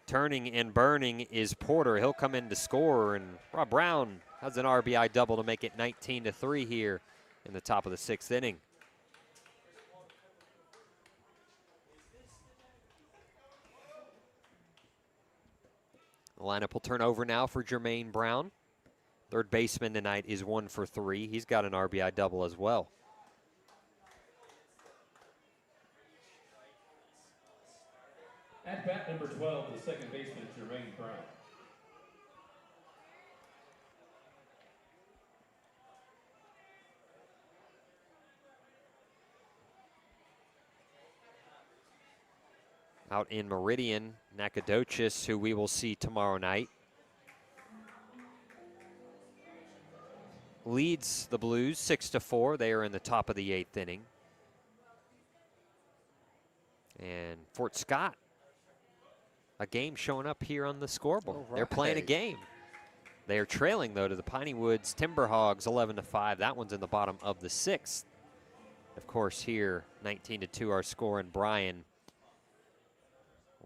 Turning and burning is Porter. He'll come in to score, and Rob Brown has an RBI double to make it 19-3 here in the top of the 6th inning. The lineup will turn over now for Jermaine Brown. Third baseman tonight is 1 for 3. He's got an RBI double as well. At bat number 12, the second baseman, Jermaine Brown. Out in Meridian, Nacogdoches, who we will see tomorrow night, leads the Blues 6-4. They are in the top of the 8th inning. And Fort Scott, a game showing up here on the scoreboard. All They're playing a right. game. They are trailing, though, to the Piney Woods Timberhogs 11-5. That one's in the bottom of the 6th. Of course, here, 19-2 our score in Bryan.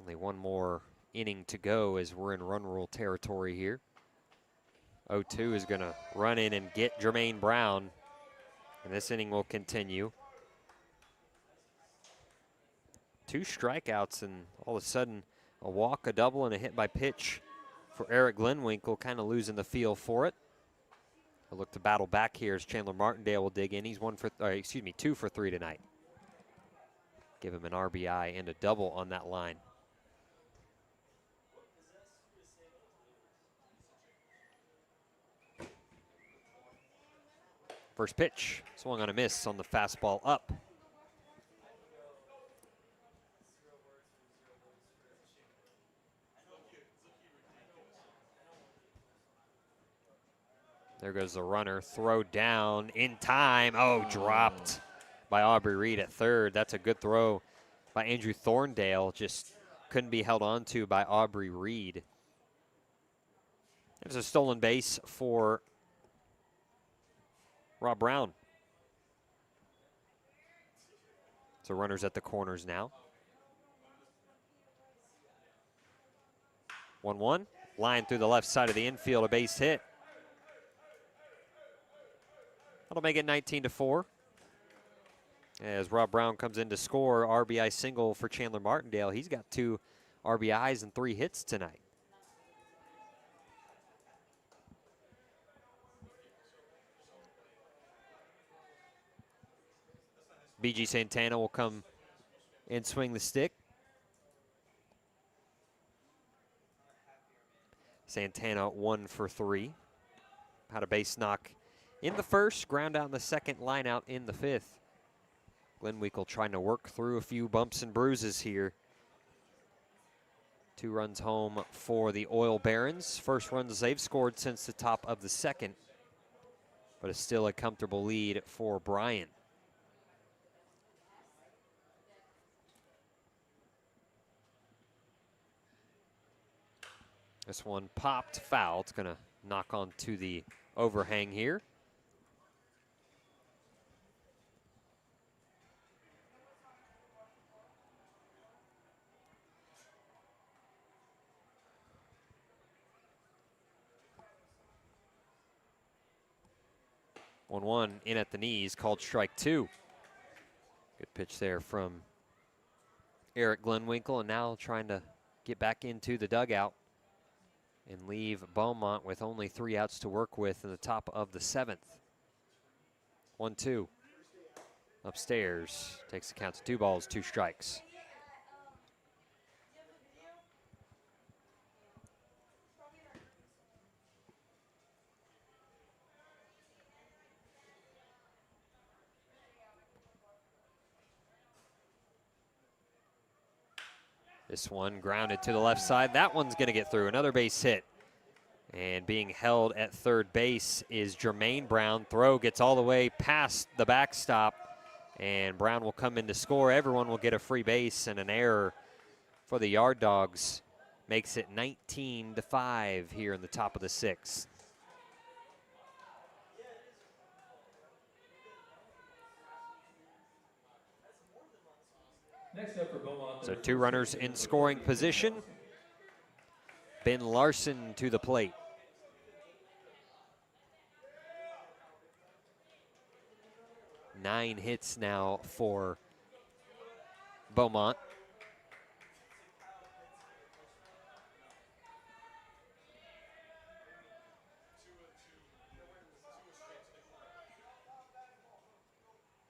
Only one more inning to go as we're in run rule territory here. 0-2 is going to run in and get Jermaine Brown, and this inning will continue. 2 strikeouts, and all of a sudden, a walk, a double, and a hit by pitch for Eric Glenwinkle, kind of losing the feel for it. He'll look to battle back here as Chandler Martindale will dig in. He's 2 for 3 tonight. Give him an RBI and a double on that line. First pitch, swung on a miss on the fastball up. There goes the runner, throw down in time. Oh, dropped by Aubrey Reed at third. That's a good throw by Andrew Thorndale. Just couldn't be held on to by Aubrey Reed. There's a stolen base for Rob Brown. So runners at the corners now. 1-1, line through the left side of the infield, a base hit. That'll make it 19-4. As Rob Brown comes in to score, RBI single for Chandler Martindale. He's got 2 RBIs and 3 hits tonight. B.G. Santana will come and swing the stick. Santana 1 for 3. Had a base knock in the first, ground out in the second, line out in the 5th. Glenwinkle trying to work through a few bumps and bruises here. 2 runs home for the Oil Barons. First runs they've scored since the top of the 2nd, but it's still a comfortable lead for Bryan. This one popped foul. It's going to knock onto the overhang here. 1-1 in at the knees, called strike 2. Good pitch there from Eric Glenwinkle, and now trying to get back into the dugout and leave Beaumont with only 3 outs to work with in the top of the 7th. 1-2. Upstairs, takes the count to 2 balls, 2 strikes. This one grounded to the left side. That one's going to get through. Another base hit. And being held at third base is Jermaine Brown. Throw gets all the way past the backstop, and Brown will come in to score. Everyone will get a free base, and an error for the Yard Dogs makes it 19-5 here in the top of the 6th. Next up for Beaumont. So 2 runners in scoring position. Ben Larson to the plate. Nine hits now for Beaumont.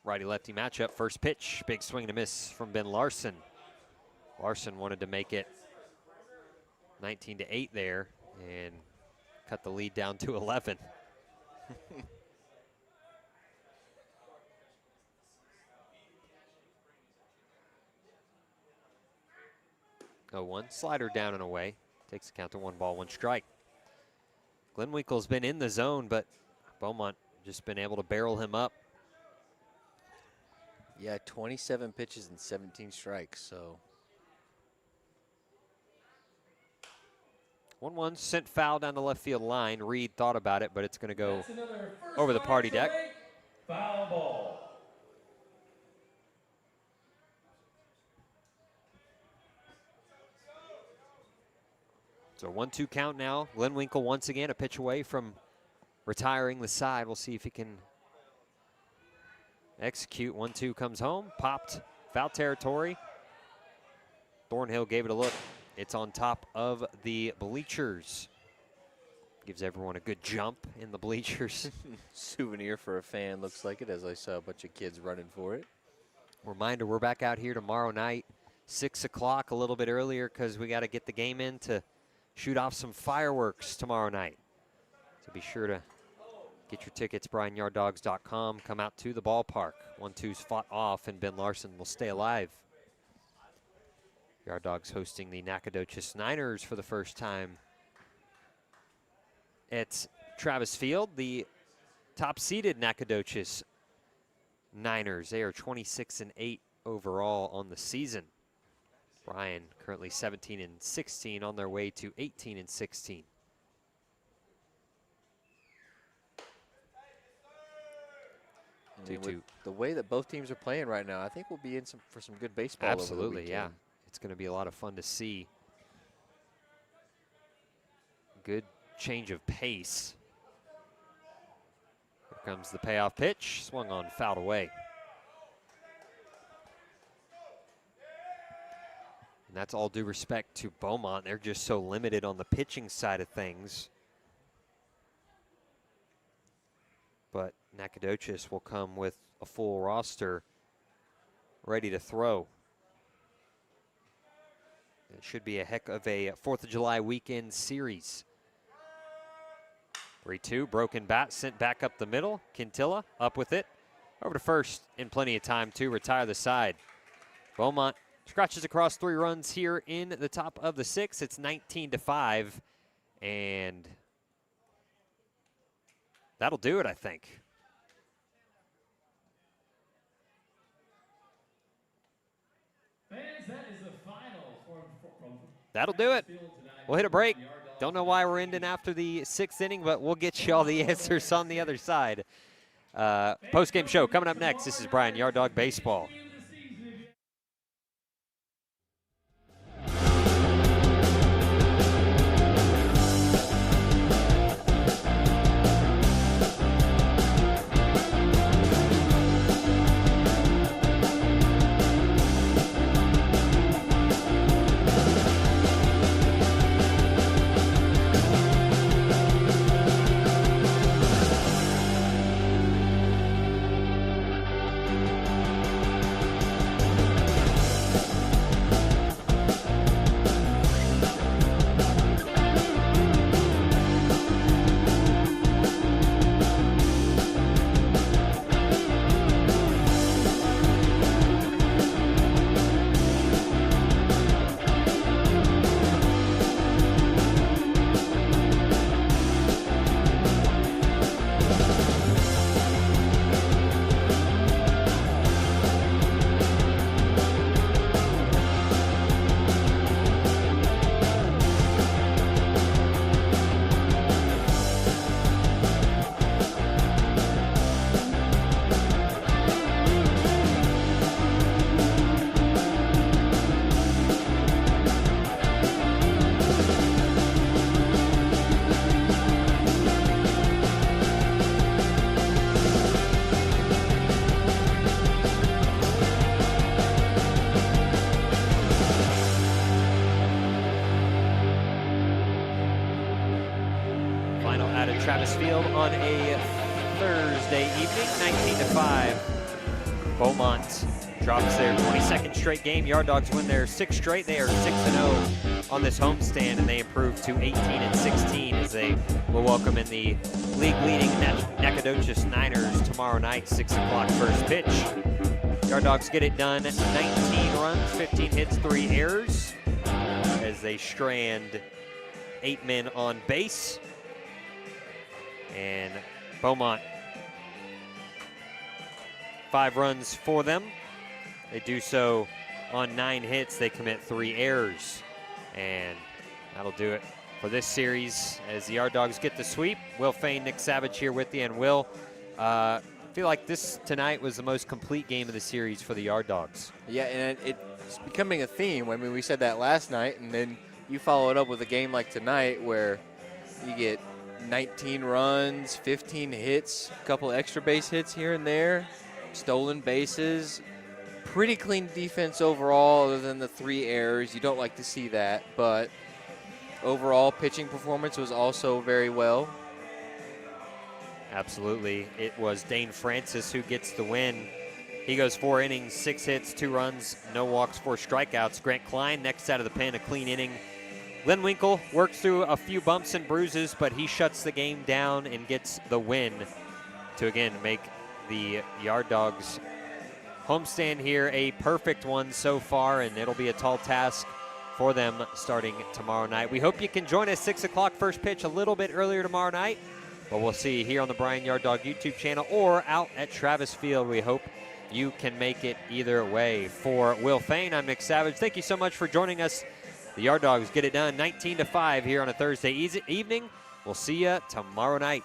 Righty-lefty matchup, first pitch, big swing and a miss from Ben Larson. Larson wanted to make it 19-8 there and cut the lead down to 11. Oh, 1 slider down and away. Takes the count to 1 ball, 1 strike. Glenwinkle's been in the zone, but Beaumont just been able to barrel him up. Yeah, 27 pitches and 17 strikes, so. 1-1, sent foul down the left field line. Reed thought about it, but it's going to go over the party deck. Foul ball. So 1-2 count now. Glenwinkle once again a pitch away from retiring the side. We'll see if he can execute. 1-2 comes home, popped, foul territory. Thornhill gave it a look. It's on top of the bleachers. Gives everyone a good jump in the bleachers. Souvenir for a fan, looks like it, as I saw a bunch of kids running for it. Reminder, we're back out here tomorrow night, 6 o'clock, a little bit earlier because we got to get the game in to shoot off some fireworks tomorrow night. So be sure to get your tickets, BryanYardDogs.com. Come out to the ballpark. 1-2's fought off, and Ben Larson will stay alive. Yard Dogs hosting the Nacogdoches Niners for the first time at Travis Field. The top-seeded Nacogdoches Niners. They are 26-8 overall on the season. Bryan currently 17-16 on their way to 18-16. With the way that both teams are playing right now, I think we'll be in for some good baseball. Absolutely, over the weekend. yeah. It's going to be a lot of fun to see. Good change of pace. Here comes the payoff pitch. Swung on, fouled away. And that's all due respect to Beaumont. They're just so limited on the pitching side of things. But Nacogdoches will come with a full roster ready to throw. It should be a heck of a 4th of July weekend series. 3-2, broken bat, sent back up the middle. Quintilla up with it. Over to first in plenty of time to retire the side. Beaumont scratches across 3 runs here in the top of the 6th. It's 19-5, and that'll do it, I think. Fans, that is the final from That'll do it. We'll hit a break. Don't know why we're ending after the 6th inning, but we'll get you all the answers on the other side. Post-game show coming up next. This is Bryan Yard Dog Baseball. Final out at Travis Field on a Thursday evening, 19-5. Beaumont drops their 22nd straight game. Yard Dogs win their 6th straight. They are 6-0 on this homestand, and they improve to 18-16 as they will welcome in the league-leading Nacogdoches Niners tomorrow night, 6 o'clock first pitch. Yard Dogs get it done, 19 runs, 15 hits, 3 errors, as they strand 8 men on base. And Beaumont, 5 runs for them. They do so on 9 hits. They commit 3 errors. And that'll do it for this series as the Yard Dogs get the sweep. Will Fain, Nick Savage here with you. And Will, I feel like this tonight was the most complete game of the series for the Yard Dogs. Yeah, and it's becoming a theme. I mean, we said that last night, and then you follow it up with a game like tonight where you get 19 runs, 15 hits, a couple extra base hits here and there, stolen bases. Pretty clean defense overall other than the 3 errors. You don't like to see that, but overall pitching performance was also very well. Absolutely. It was Dane Francis who gets the win. He goes 4 innings, 6 hits, 2 runs, no walks, 4 strikeouts. Grant Klein next out of the pen, a clean inning. Glenn Winkle works through a few bumps and bruises, but he shuts the game down and gets the win to, again, make the Yard Dogs homestand here a perfect one so far, and it'll be a tall task for them starting tomorrow night. We hope you can join us 6 o'clock first pitch a little bit earlier tomorrow night, but we'll see you here on the Bryan Yard Dog YouTube channel or out at Travis Field. We hope you can make it either way. For Will Fain, I'm Nick Savage. Thank you so much for joining us. The Yard Dogs get it done 19-5 here on a Thursday evening. We'll see you tomorrow night.